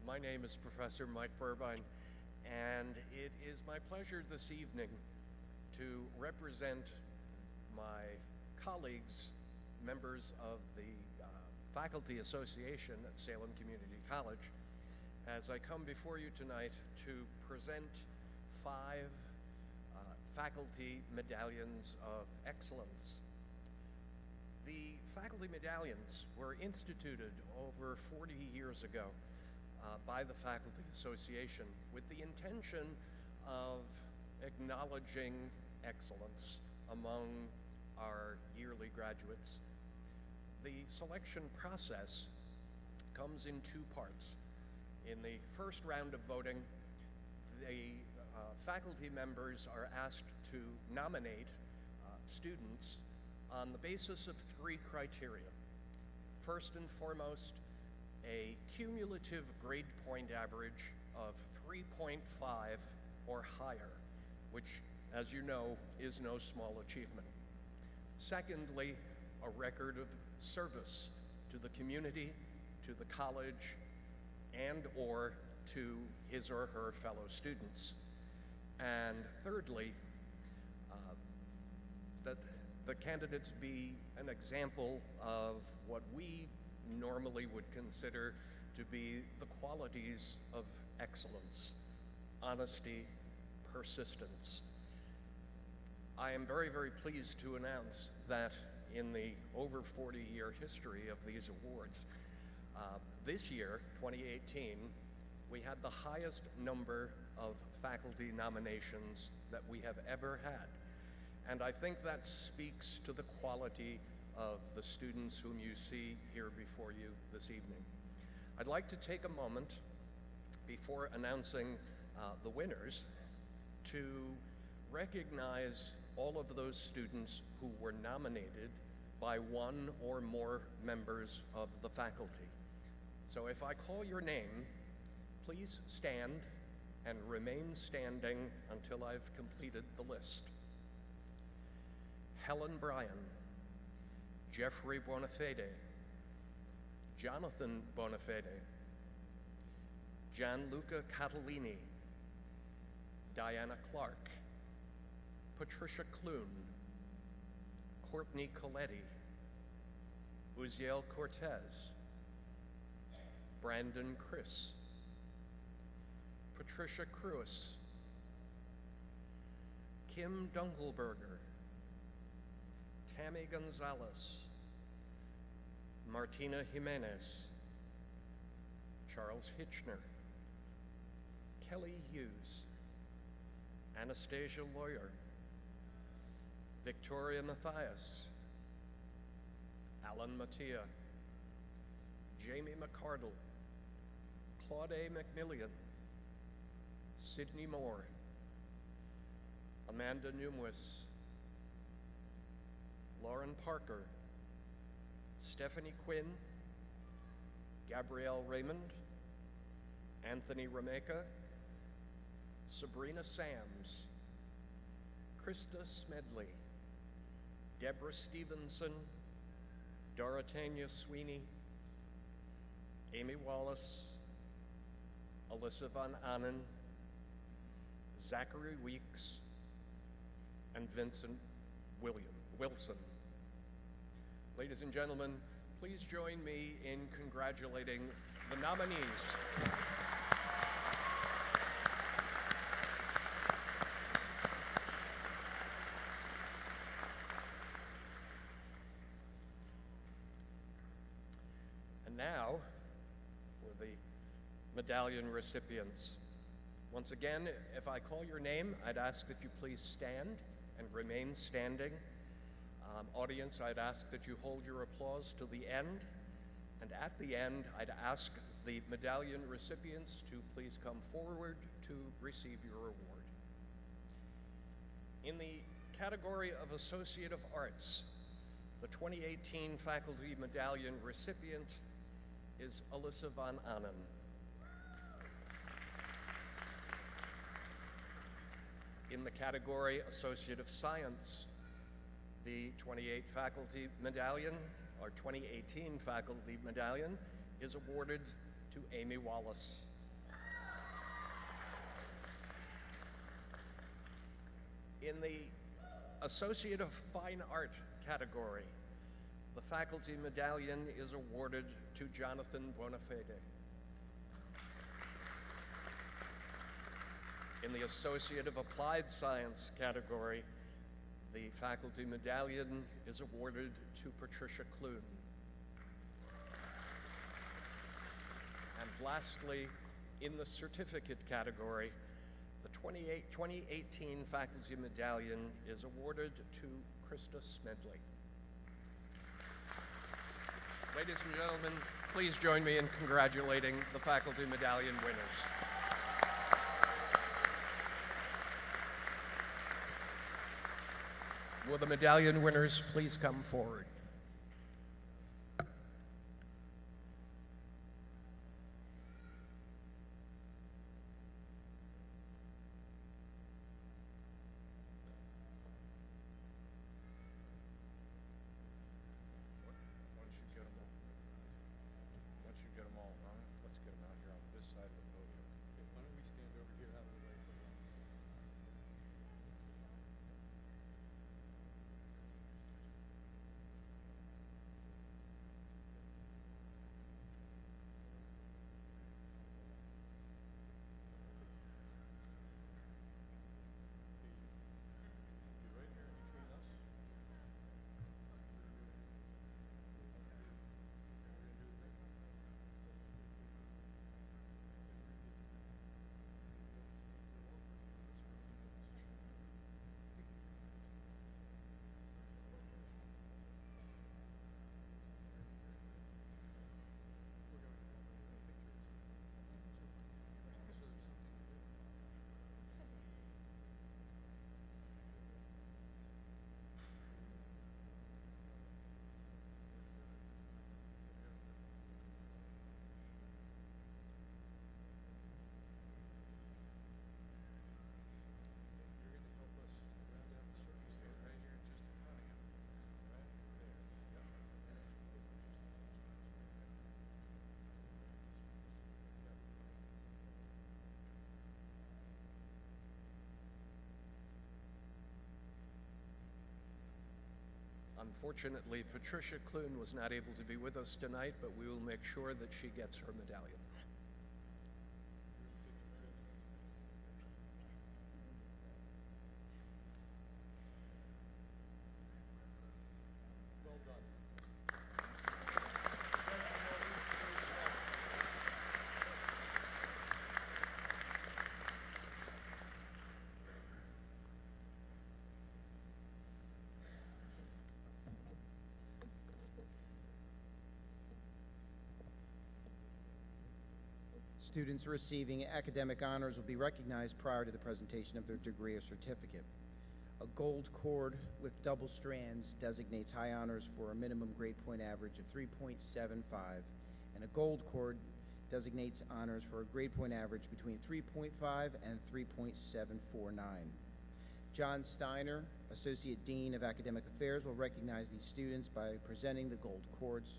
My name is Professor Mike Burbine, and it is my pleasure this evening to represent my colleagues, members of the Faculty Association at Salem Community College, as I come before you tonight to present 5 faculty medallions of excellence. The faculty medallions were instituted over 40 years ago by the Faculty Association with the intention of acknowledging excellence among our yearly graduates. The selection process comes in 2 parts. In the first round of voting, the faculty members are asked to nominate students on the basis of 3 criteria. First and foremost, a cumulative grade point average of 3.5 or higher, which, as you know, is no small achievement. Secondly, a record of service to the community, to the college, and/or to his or her fellow students. And thirdly, that the candidates be an example of what we normally would consider to be the qualities of excellence: honesty, persistence. I am very, very pleased to announce that in the over 40-year history of these awards, this year, 2018, we had the highest number of faculty nominations that we have ever had. And I think that speaks to the quality of the students whom you see here before you this evening. I'd like to take a moment before announcing the winners to recognize all of those students who were nominated by one or more members of the faculty. So if I call your name, please stand and remain standing until I've completed the list. Helen Bryan, Jeffrey Bonafede, Jonathan Bonafede, Gianluca Catalini, Diana Clark, Patricia Clune, Courtney Coletti, Uziel Cortez, Brandon Chris, Patricia Cruis, Kim Dunkelberger, Tammy Gonzalez, Martina Jimenez, Charles Hitchner, Kelly Hughes, Anastasia Lawyer, Victoria Mathias, Alan Mattia, Jamie McCardle, Claude A. McMillian, Sydney Moore, Amanda Numwis, Lauren Parker, Stephanie Quinn, Gabrielle Raymond, Anthony Rameka, Sabrina Sams, Krista Smedley, Deborah Stevenson, Dorothea Sweeney, Amy Wallace, Alyssa Von Annen, Zachary Weeks, and Vincent Wilson. Ladies and gentlemen, please join me in congratulating the nominees. And now, for the medallion recipients. Once again, if I call your name, I'd ask that you please stand and remain standing. Audience, I'd ask that you hold your applause to the end. And at the end, I'd ask the medallion recipients to please come forward to receive your award. In the category of Associate of Arts, the 2018 Faculty Medallion recipient is Alyssa Von Annen. In the category Associate of Science, the 2018 Faculty Medallion is awarded to Amy Wallace. In the Associate of Fine Art category, the Faculty Medallion is awarded to Jonathan Bonafede. In the Associate of Applied Science category, the Faculty Medallion is awarded to Patricia Clune. And lastly, in the Certificate category, the 2018 Faculty Medallion is awarded to Krista Smedley. Ladies and gentlemen, please join me in congratulating the Faculty Medallion winners. Will the medallion winners please come forward? Once you get them all, let's get them out here on this side of the podium. Why don't we stand over here out of the way? Be right here between us. Unfortunately, Patricia Clune was not able to be with us tonight, but we will make sure that she gets her medallion. Students receiving academic honors will be recognized prior to the presentation of their degree or certificate. A gold cord with double strands designates high honors for a minimum grade point average of 3.75, and a gold cord designates honors for a grade point average between 3.5 and 3.749. John Steiner, Associate Dean of Academic Affairs, will recognize these students by presenting the gold cords.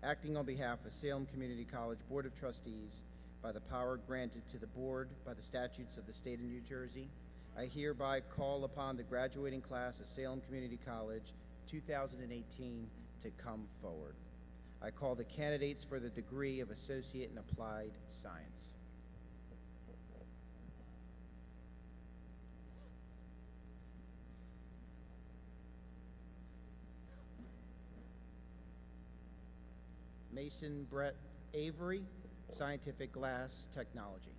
Acting on behalf of Salem Community College Board of Trustees, by the power granted to the board by the statutes of the state of New Jersey, I hereby call upon the graduating class of Salem Community College 2018 to come forward. I call the candidates for the degree of Associate in Applied Science. Mason Brett Avery, Scientific Glass Technology.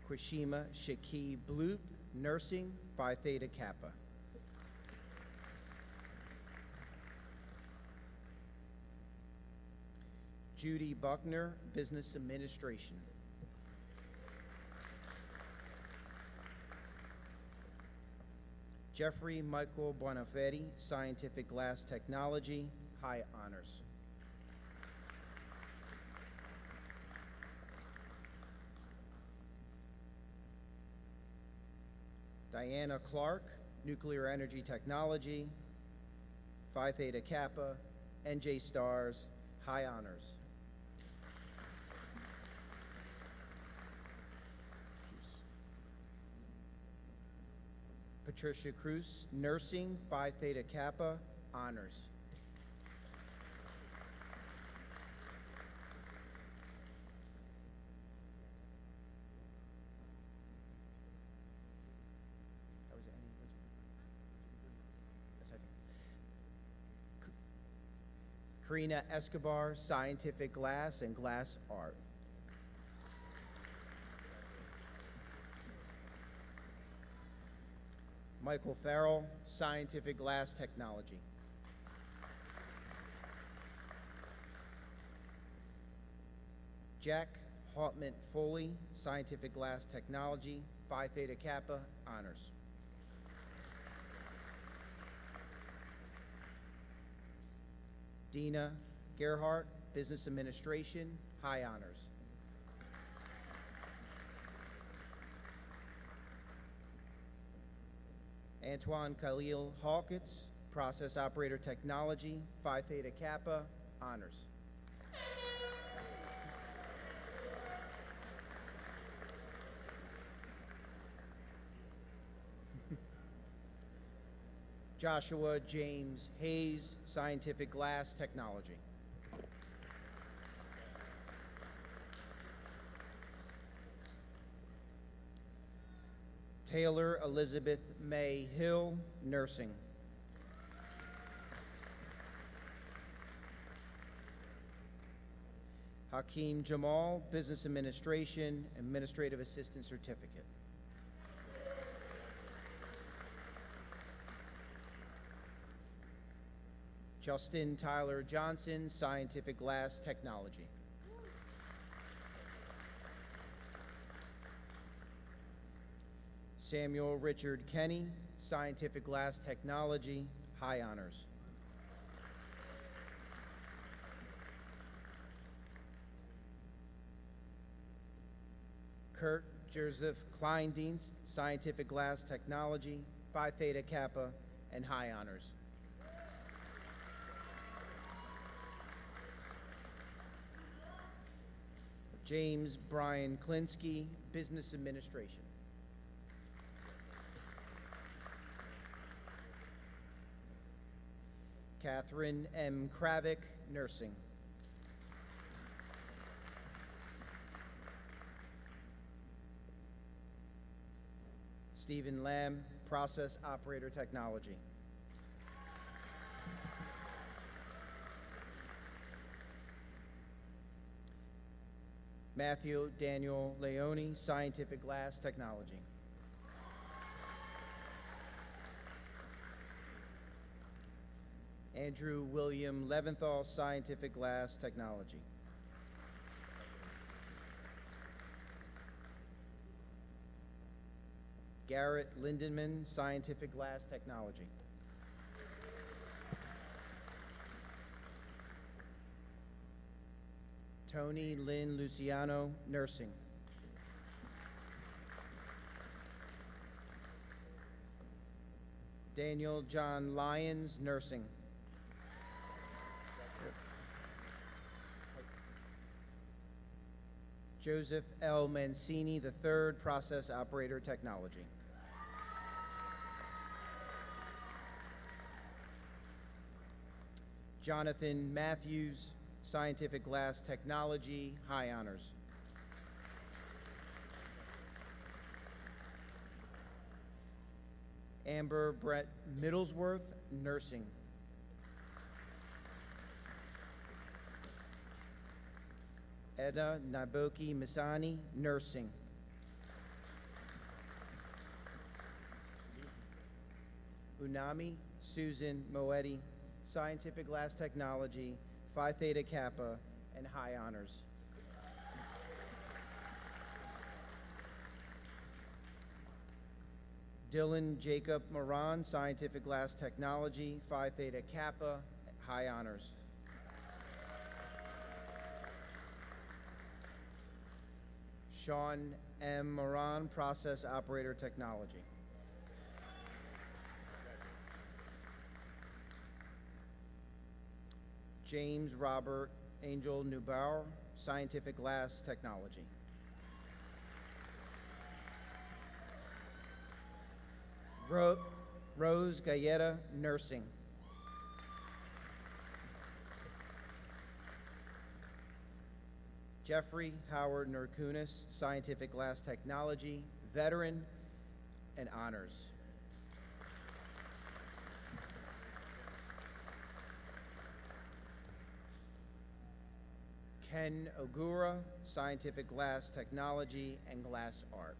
Quishima Shaki Blut, Nursing, Phi Theta Kappa. Judy Buckner, Business Administration. Jeffrey Michael Buonaferri, Scientific Glass Technology, High Honors. Diana Clark, Nuclear Energy Technology, Phi Theta Kappa, NJ Stars, High Honors. Patricia Cruz, Nursing, Phi Theta Kappa, Honors. Karina Escobar, Scientific Glass and Glass Art. Michael Farrell, Scientific Glass Technology. Jack Hautman Foley, Scientific Glass Technology, Phi Theta Kappa, Honors. Dina Gerhardt, Business Administration, High Honors. Antoine Khalil Hawkins, Process Operator Technology, Phi Theta Kappa, Honors. Joshua James Hayes, Scientific Glass Technology. Taylor Elizabeth May Hill, Nursing. Hakeem Jamal, Business Administration, Administrative Assistant Certificate. Justin Tyler Johnson, Scientific Glass Technology. Samuel Richard Kenny, Scientific Glass Technology, High Honors. Kurt Joseph Kleindienst, Scientific Glass Technology, Phi Theta Kappa, and High Honors. James Brian Klinsky, Business Administration. Catherine M. Kravick, nursing. Stephen Lamb, process operator technology. Matthew Daniel Leone, scientific glass technology. Andrew William Leventhal, scientific glass technology. Garrett Lindenman, scientific glass technology. Tony Lynn Luciano, nursing. Daniel John Lyons, nursing. Joseph L. Mancini III, process operator technology. Jonathan Matthews, scientific glass technology, high honors. Amber Brett Middlesworth, nursing. Edna Naboki Misani, nursing. Unami Susan Moetti, scientific glass technology, Phi Theta Kappa, and high honors. Dylan Jacob Moran, scientific glass technology, Phi Theta Kappa, high honors. Sean M. Moran, process operator technology. James Robert Angel Neubauer, scientific glass technology. Rose Galletta, nursing. Jeffrey Howard Nurkunis, scientific glass technology, veteran, and honors. Ken Ogura, scientific glass technology and glass art.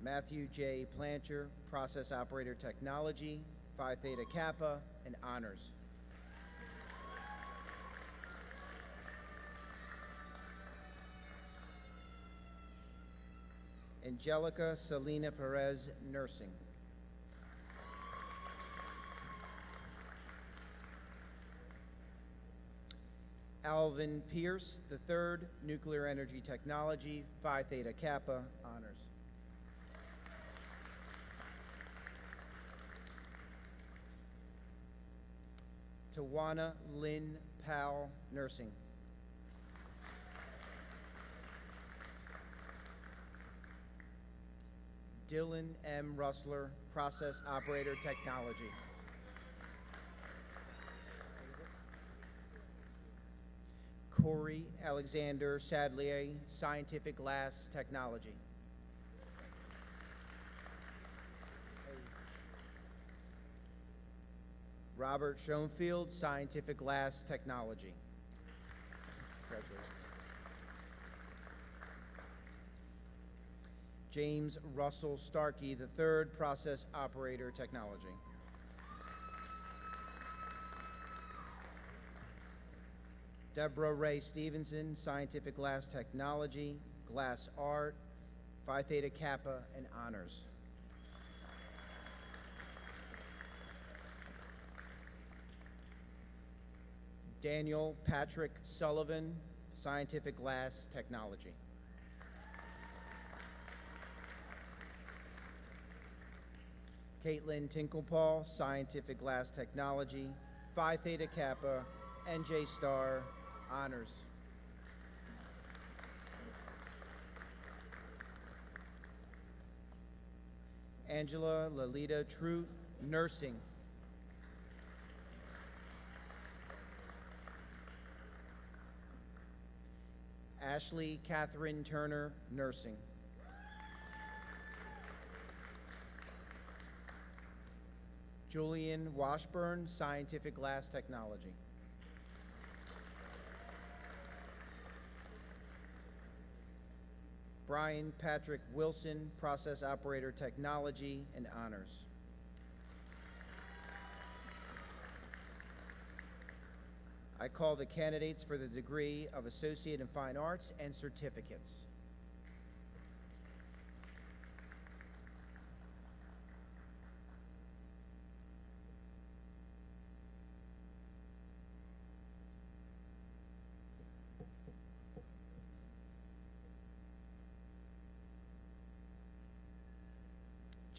Matthew J. Plancher, process operator technology, Phi Theta Kappa, and honors. Angelica Selena Perez, nursing. Alvin Pierce III, nuclear energy technology, Phi Theta Kappa, honors. Tawana Lynn Powell, nursing. Dylan M. Russler, process operator technology. Corey Alexander Sadlier, scientific glass technology. Robert Schoenfield, scientific glass technology. Congratulations. James Russell Starkey III, process operator technology. Deborah Ray Stevenson, scientific glass technology, glass art, Phi Theta Kappa, and honors. Daniel Patrick Sullivan, scientific glass technology. Caitlin Tinklepaul, scientific glass technology, Phi Theta Kappa, NJ Star, honors. Angela Lalita True, nursing. Ashley Catherine Turner, nursing. Julian Washburn, scientific glass technology. Brian Patrick Wilson, process operator technology and honors. I call the candidates for the degree of Associate in Fine Arts and certificates.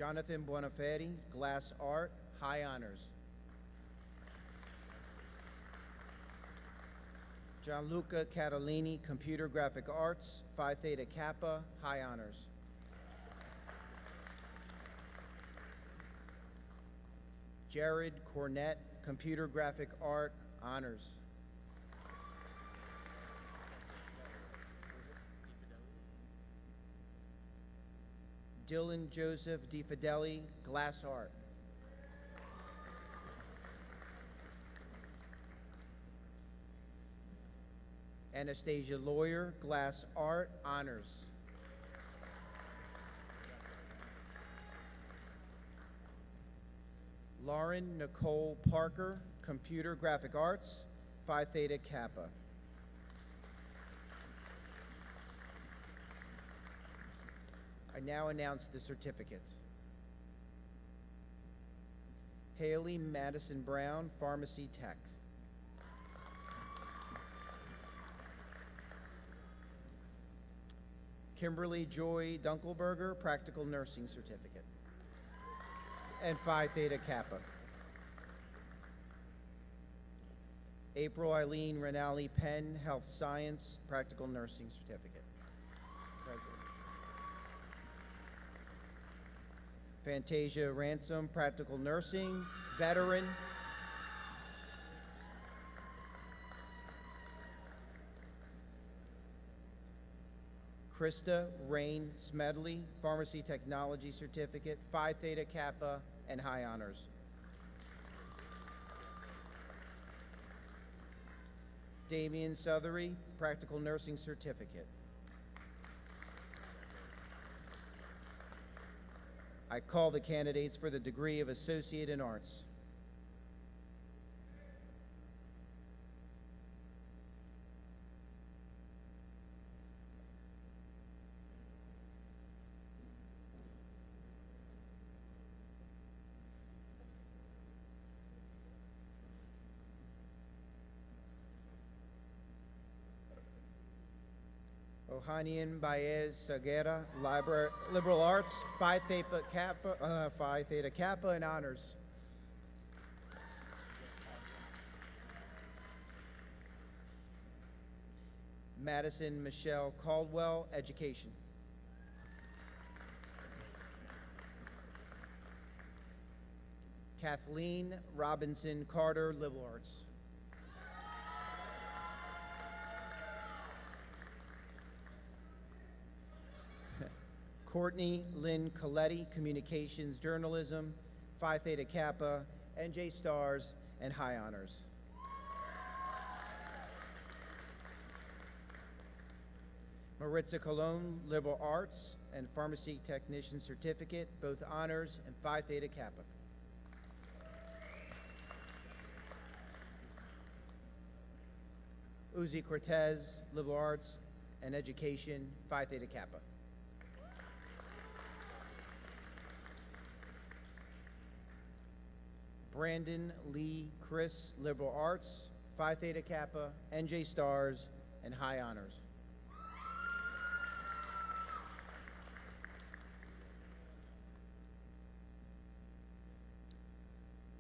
Jonathan Buonaferri, glass art, high honors. Gianluca Catalini, computer graphic arts, Phi Theta Kappa, high honors. Jared Cornett, computer graphic art, honors. Dylan Joseph DiFideli, glass art. Anastasia Lawyer, glass art, honors. Lauren Nicole Parker, computer graphic arts, Phi Theta Kappa. I now announce the certificates. Haley Madison Brown, pharmacy tech. Kimberly Joy Dunkelberger, practical nursing certificate. And Phi Theta Kappa. April Eileen Renali Penn, health science, practical nursing certificate. Fantasia Ransom, practical nursing, veteran. Krista Rain Smedley, pharmacy technology certificate, Phi Theta Kappa, and high honors. Damian Sothery, practical nursing certificate. I call the candidates for the degree of Associate in Arts. Ohanian Baez Sagera, liberal arts, Phi Theta Kappa, and honors. Madison Michelle Caldwell, education. Kathleen Robinson Carter, liberal arts. Courtney Lynn Coletti, communications journalism, Phi Theta Kappa, NJ Stars, and high honors. Maritza Colon, liberal arts and pharmacy technician certificate, both honors, and Phi Theta Kappa. Uzi Cortez, liberal arts and education, Phi Theta Kappa. Brandon Lee Chris, liberal arts, Phi Theta Kappa, NJ Stars, and high honors.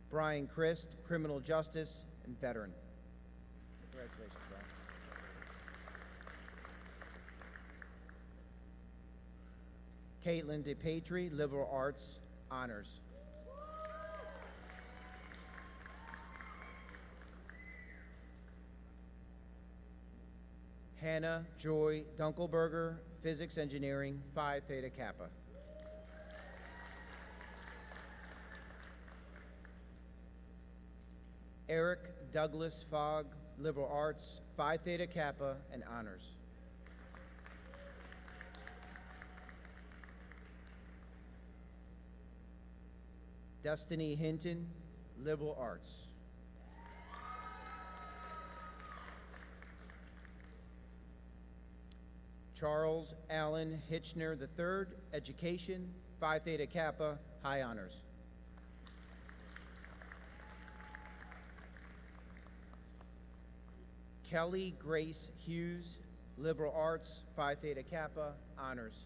Brian Christ, criminal justice and veteran. Congratulations, Brian. Caitlin DePatry, liberal arts, honors. Hannah Joy Dunkelberger, Physics Engineering, Phi Theta Kappa. Eric Douglas Fogg, Liberal Arts, Phi Theta Kappa, and honors. Destiny Hinton, Liberal Arts. Charles Allen Hitchner III, Education, Phi Theta Kappa, High Honors. Kelly Grace Hughes, Liberal Arts, Phi Theta Kappa, Honors.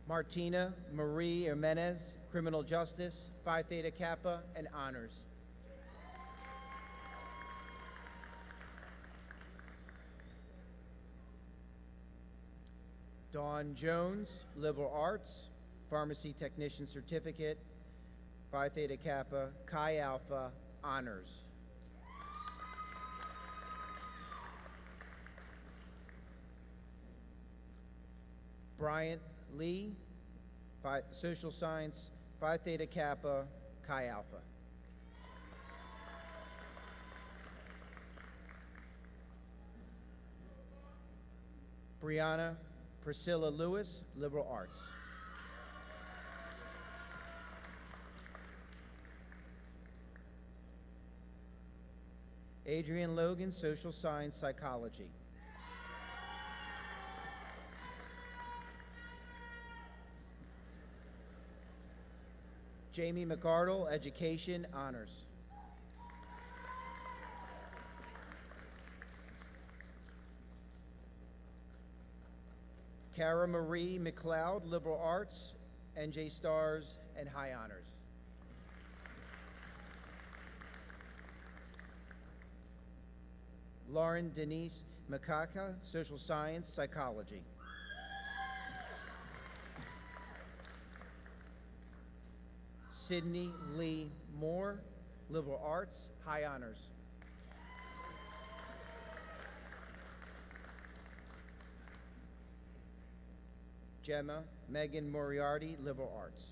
Martina Marie Jimenez, Criminal Justice, Phi Theta Kappa, and honors. Dawn Jones, Liberal Arts, Pharmacy Technician Certificate, Phi Theta Kappa, Chi Alpha, honors. Bryant Lee, Social Science, Phi Theta Kappa, Chi Alpha. Brianna Priscilla Lewis, Liberal Arts. Adrian Logan, Social Science, Psychology. Jamie McArdle, Education, Honors. Cara Marie McLeod, Liberal Arts, NJ Stars, and High Honors. Lauren Denise Makaka, Social Science, Psychology. Sydney Lee Moore, Liberal Arts, High Honors. Gemma Megan Moriarty, Liberal Arts.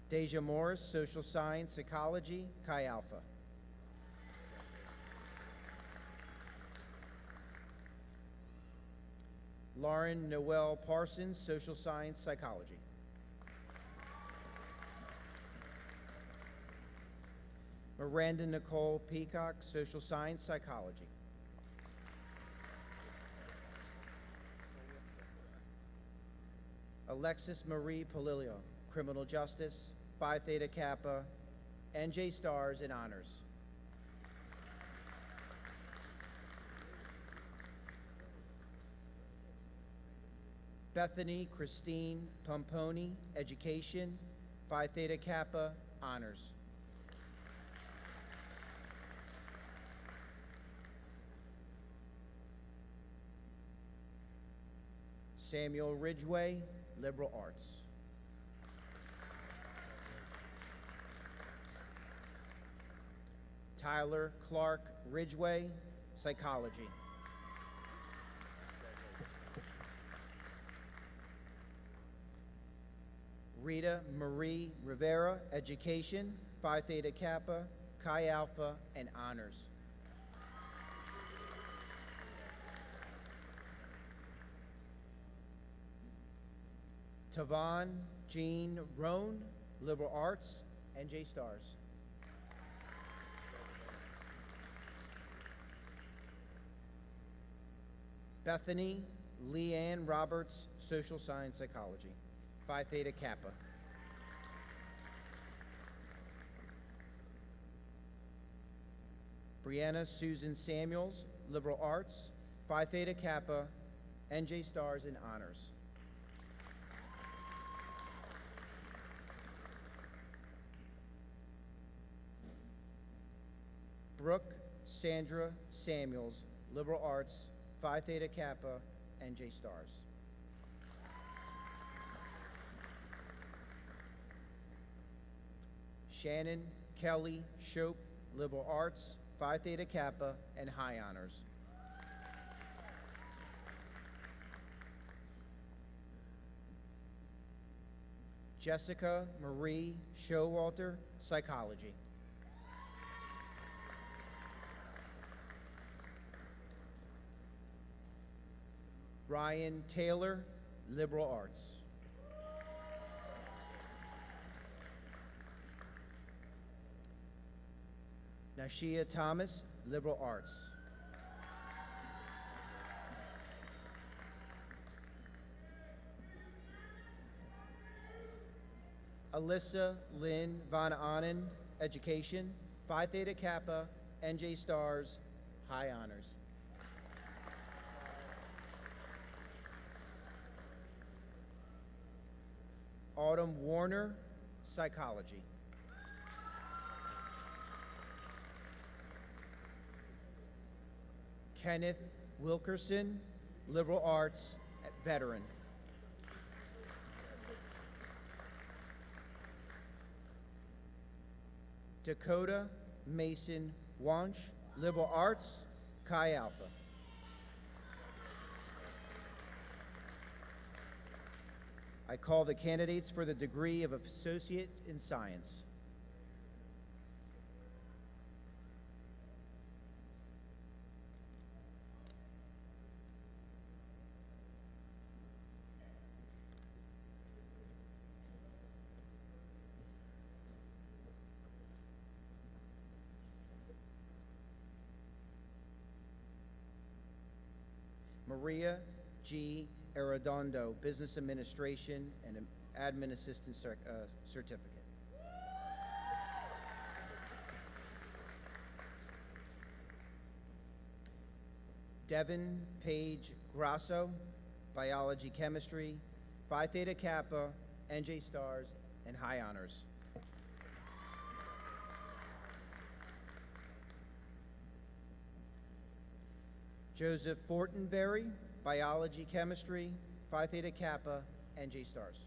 Deja Morris, Social Science, Psychology, Chi Alpha. Lauren Noel Parsons, Social Science, Psychology. Miranda Nicole Peacock, Social Science, Psychology. Alexis Marie Polilio, Criminal Justice, Phi Theta Kappa, NJ Stars, and Honors. Bethany Christine Pomponi, Education, Phi Theta Kappa, Honors. Samuel Ridgway, Liberal Arts. Tyler Clark Ridgway, Psychology. Rita Marie Rivera, Education, Phi Theta Kappa, Chi Alpha, and Honors. Tavon Jean Roan, Liberal Arts, NJ Stars. Bethany Leanne Roberts, Social Science Psychology, Phi Theta Kappa. Brianna Susan Samuels, Liberal Arts, Phi Theta Kappa, NJ Stars, and Honors. Brooke Sandra Samuels, liberal arts, Phi Theta Kappa, NJ Stars. Shannon Kelly Shope, liberal arts, Phi Theta Kappa, and high honors. Jessica Marie Showalter, psychology. Ryan Taylor, liberal arts. Nashia Thomas, liberal arts. Alyssa Lynn Von Annen, education, Phi Theta Kappa, NJ Stars, high honors. Autumn Warner, psychology. Kenneth Wilkerson, liberal arts, veteran. Dakota Mason Wanch, liberal arts, Chi Alpha. I call the candidates for the degree of Associate in Science. Maria G. Arredondo, Business Administration and Admin Assistant Certificate. Devin Page Grasso, Biology Chemistry, Phi Theta Kappa, NJ Stars, and high honors. Joseph Fortenberry, Biology Chemistry, Phi Theta Kappa, NJ Stars.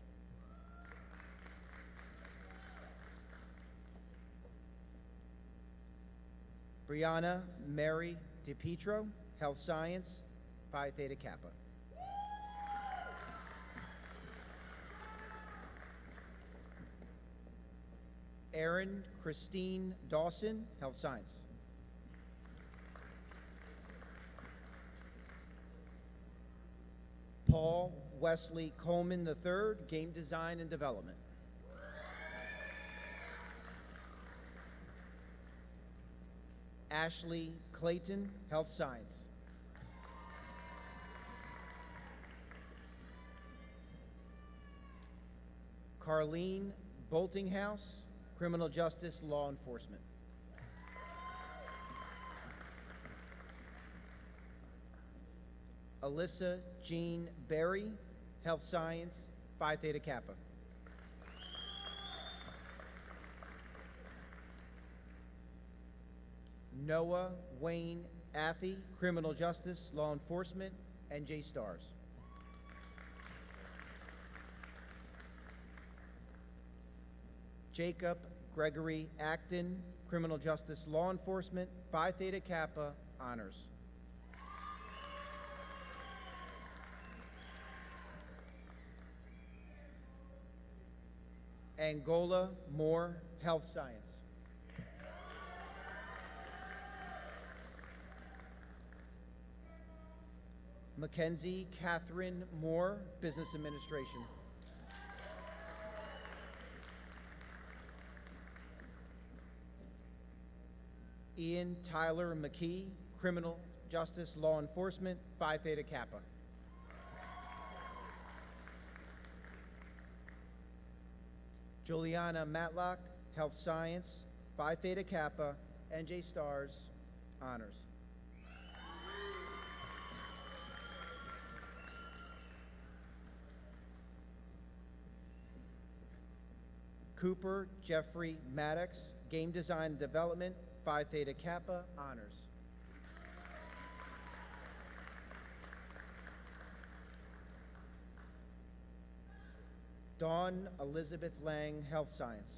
Brianna Mary DiPietro, Health Science, Phi Theta Kappa. Erin Christine Dawson, Health Science. Paul Wesley Coleman III, Game Design and Development. Ashley Clayton, Health Science. Carlene Boltinghouse, Criminal Justice Law Enforcement. Alyssa Jean Berry, Health Science, Phi Theta Kappa. Noah Wayne Athy, Criminal Justice, Law Enforcement, NJ Stars. Jacob Gregory Acton, Criminal Justice, Law Enforcement, Phi Theta Kappa, Honors. Angola Moore, Health Science. Mackenzie Catherine Moore, Business Administration. Ian Tyler McKee, Criminal Justice Law Enforcement, Phi Theta Kappa. Juliana Matlock, Health Science, Phi Theta Kappa, NJ Stars, Honors. Cooper Jeffrey Maddox, Game Design and Development, Phi Theta Kappa honors. Dawn Elizabeth Lang, Health Science.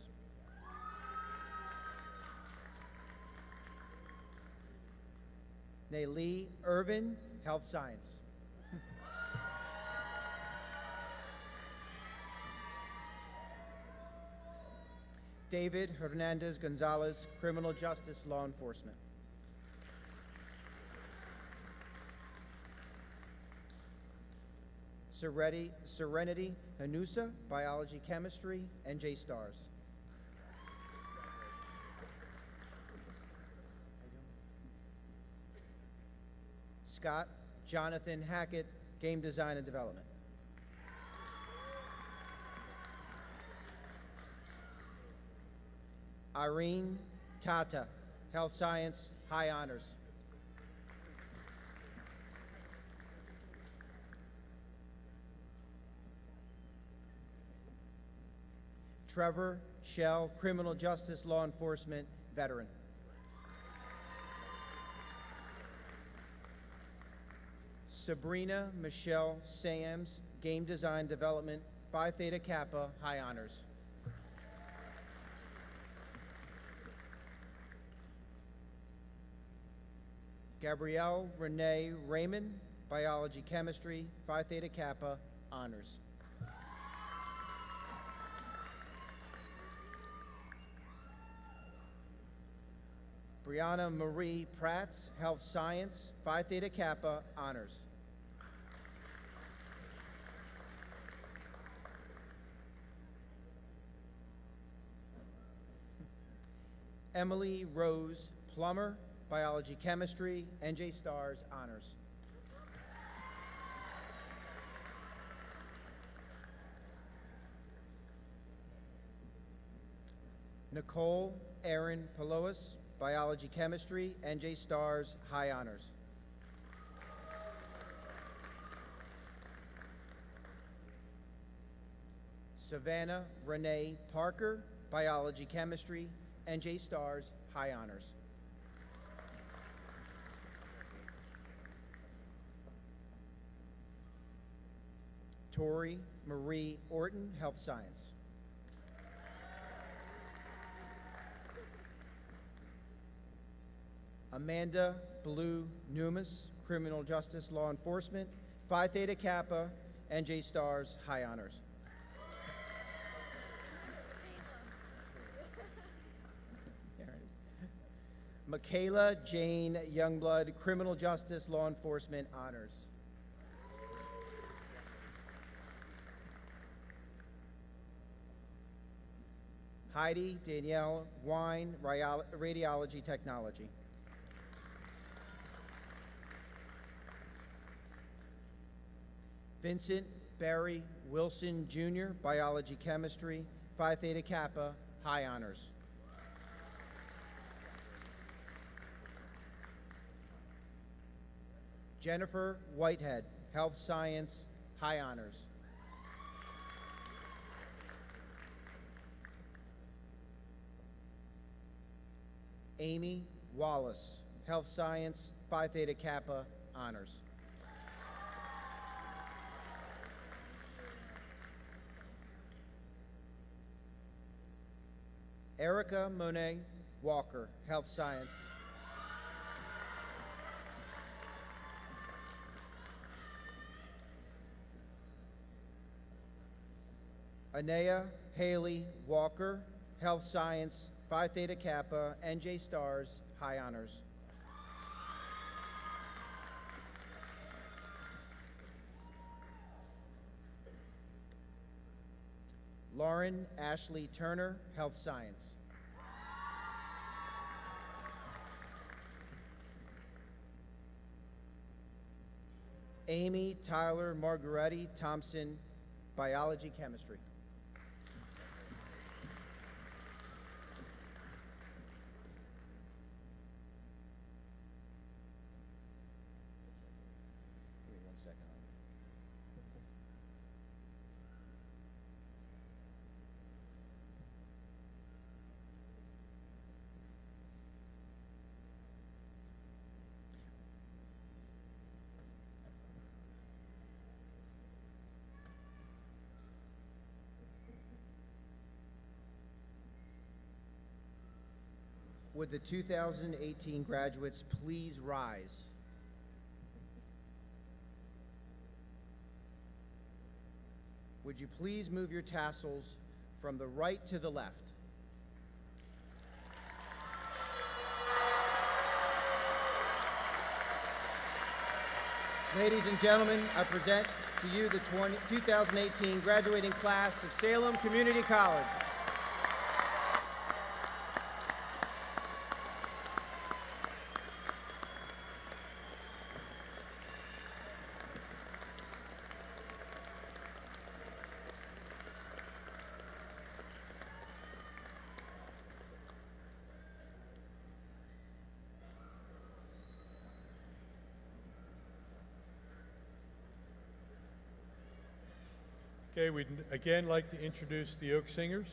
Naylee Irvin, Health Science. David Hernandez Gonzalez, Criminal Justice Law Enforcement. Serenity Hanusa, Biology Chemistry, NJ Stars. Scott Jonathan Hackett, Game Design and Development. Irene Tata, Health Science, High Honors. Trevor Shell, Criminal Justice Law Enforcement, Veteran. Sabrina Michelle Sams, Game Design Development, Phi Theta Kappa, High Honors. Gabrielle Renee Raymond, Biology Chemistry, Phi Theta Kappa, Honors. Brianna Marie Prats, Health Science, Phi Theta Kappa, Honors. Emily Rose Plummer, Biology Chemistry, NJ Stars, Honors. Nicole Erin Pelois, Biology Chemistry, NJ Stars, High Honors. Savannah Renee Parker, Biology Chemistry, NJ Stars, High Honors. Tori Marie Orton, Health Science. Amanda Blue Numas, Criminal Justice Law Enforcement, Phi Theta Kappa, NJ Stars, High Honors. Michaela Jane Youngblood, Criminal Justice Law Enforcement, Honors. Heidi Danielle Wine, Radiology Technology. Vincent Barry Wilson Jr., Biology Chemistry, Phi Theta Kappa, High Honors. Jennifer Whitehead, Health Science, High Honors. Amy Wallace, Health Science, Phi Theta Kappa, Honors. Erica Monet Walker, Health Science. Anaya Haley Walker, Health Science, Phi Theta Kappa, NJ Stars, High Honors. Lauren Ashley Turner, Health Science. Amy Tyler Margaretti Thompson, Biology Chemistry. Give me 1 second. Would the 2018 graduates please rise? Would you please move your tassels from the right to the left? Ladies and gentlemen, I present to you the 2018 graduating class of Salem Community College. Okay, we'd again like to introduce the Oak Singers.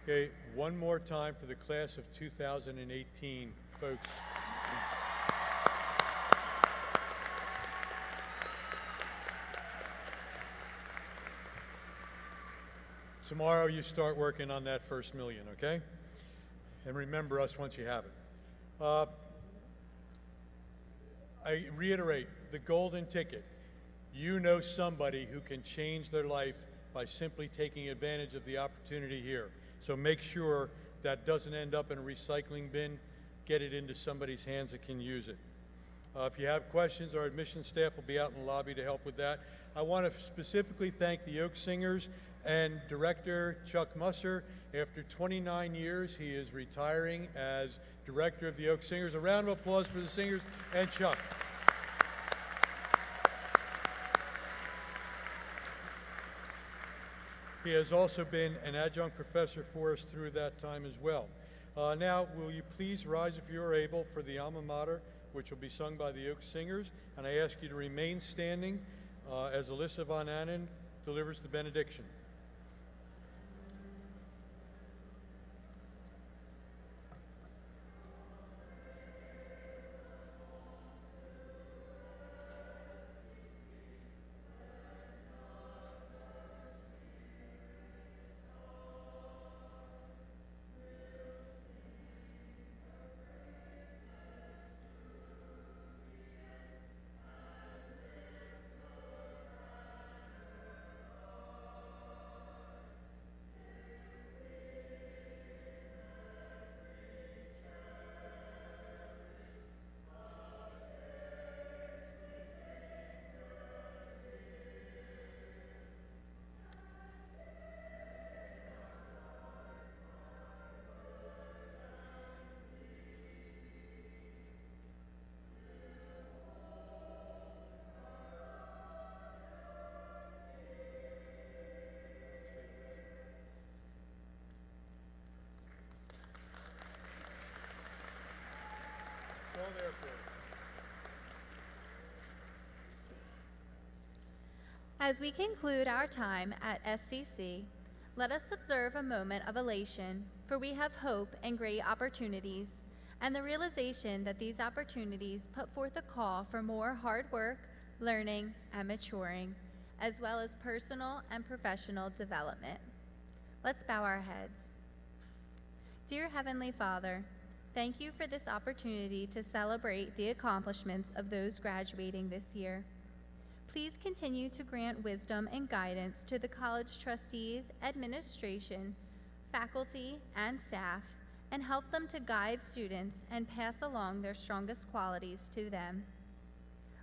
Okay, one more time for the class of 2018, folks. Tomorrow you start working on that first million, okay? And remember us once you have it. I reiterate, the golden ticket. You know somebody who can change their life by simply taking advantage of the opportunity here. So make sure that doesn't end up in a recycling bin. Get it into somebody's hands that can use it. If you have questions, our admissions staff will be out in the lobby to help with that. I want to specifically thank the Oak Singers and Director Chuck Musser. After 29 years, he is retiring as Director of the Oak Singers. A round of applause for the Singers and Chuck. He has also been an adjunct professor for us through that time as well. Now, will you please rise if you are able for the alma mater, which will be sung by the Oak Singers, and I ask you to remain standing as Alyssa Von Annen delivers the benediction. As we conclude our time at SCC, let us observe a moment of elation, for we have hope and great opportunities, and the realization that these opportunities put forth a call for more hard work, learning, and maturing, as well as personal and professional development. Let's bow our heads. Dear Heavenly Father, thank you for this opportunity to celebrate the accomplishments of those graduating this year. Please continue to grant wisdom and guidance to the college trustees, administration, faculty, and staff, and help them to guide students and pass along their strongest qualities to them.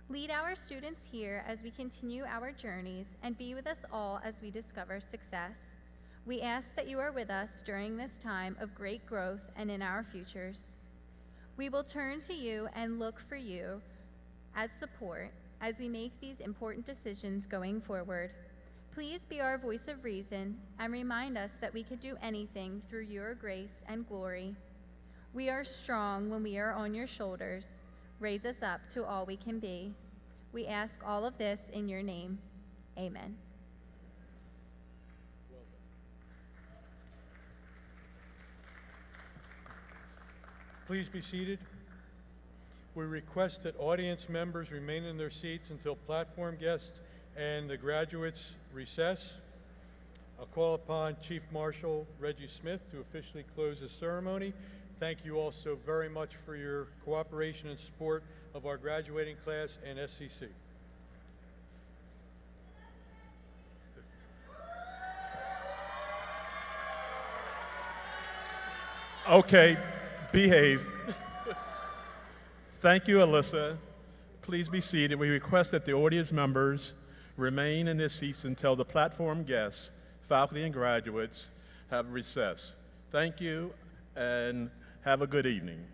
Lead our students here as we continue our journeys, and be with us all as we discover success. We ask that you are with us during this time of great growth and in our futures. We will turn to you and look for you as support as we make these important decisions going forward. Please be our voice of reason and remind us that we can do anything through your grace and glory. We are strong when we are on your shoulders. Raise us up to all we can be. We ask all of this in your name. Amen. Please be seated. We request that audience members remain in their seats until platform guests and the graduates recess. I'll call upon Chief Marshal Reggie Smith to officially close the ceremony. Thank you all so very much for your cooperation and support of our graduating class and SCC. Okay, behave. Thank you, Alyssa. Please be seated. We request that the audience members remain in their seats until the platform guests, faculty, and graduates have recessed. Thank you, and have a good evening.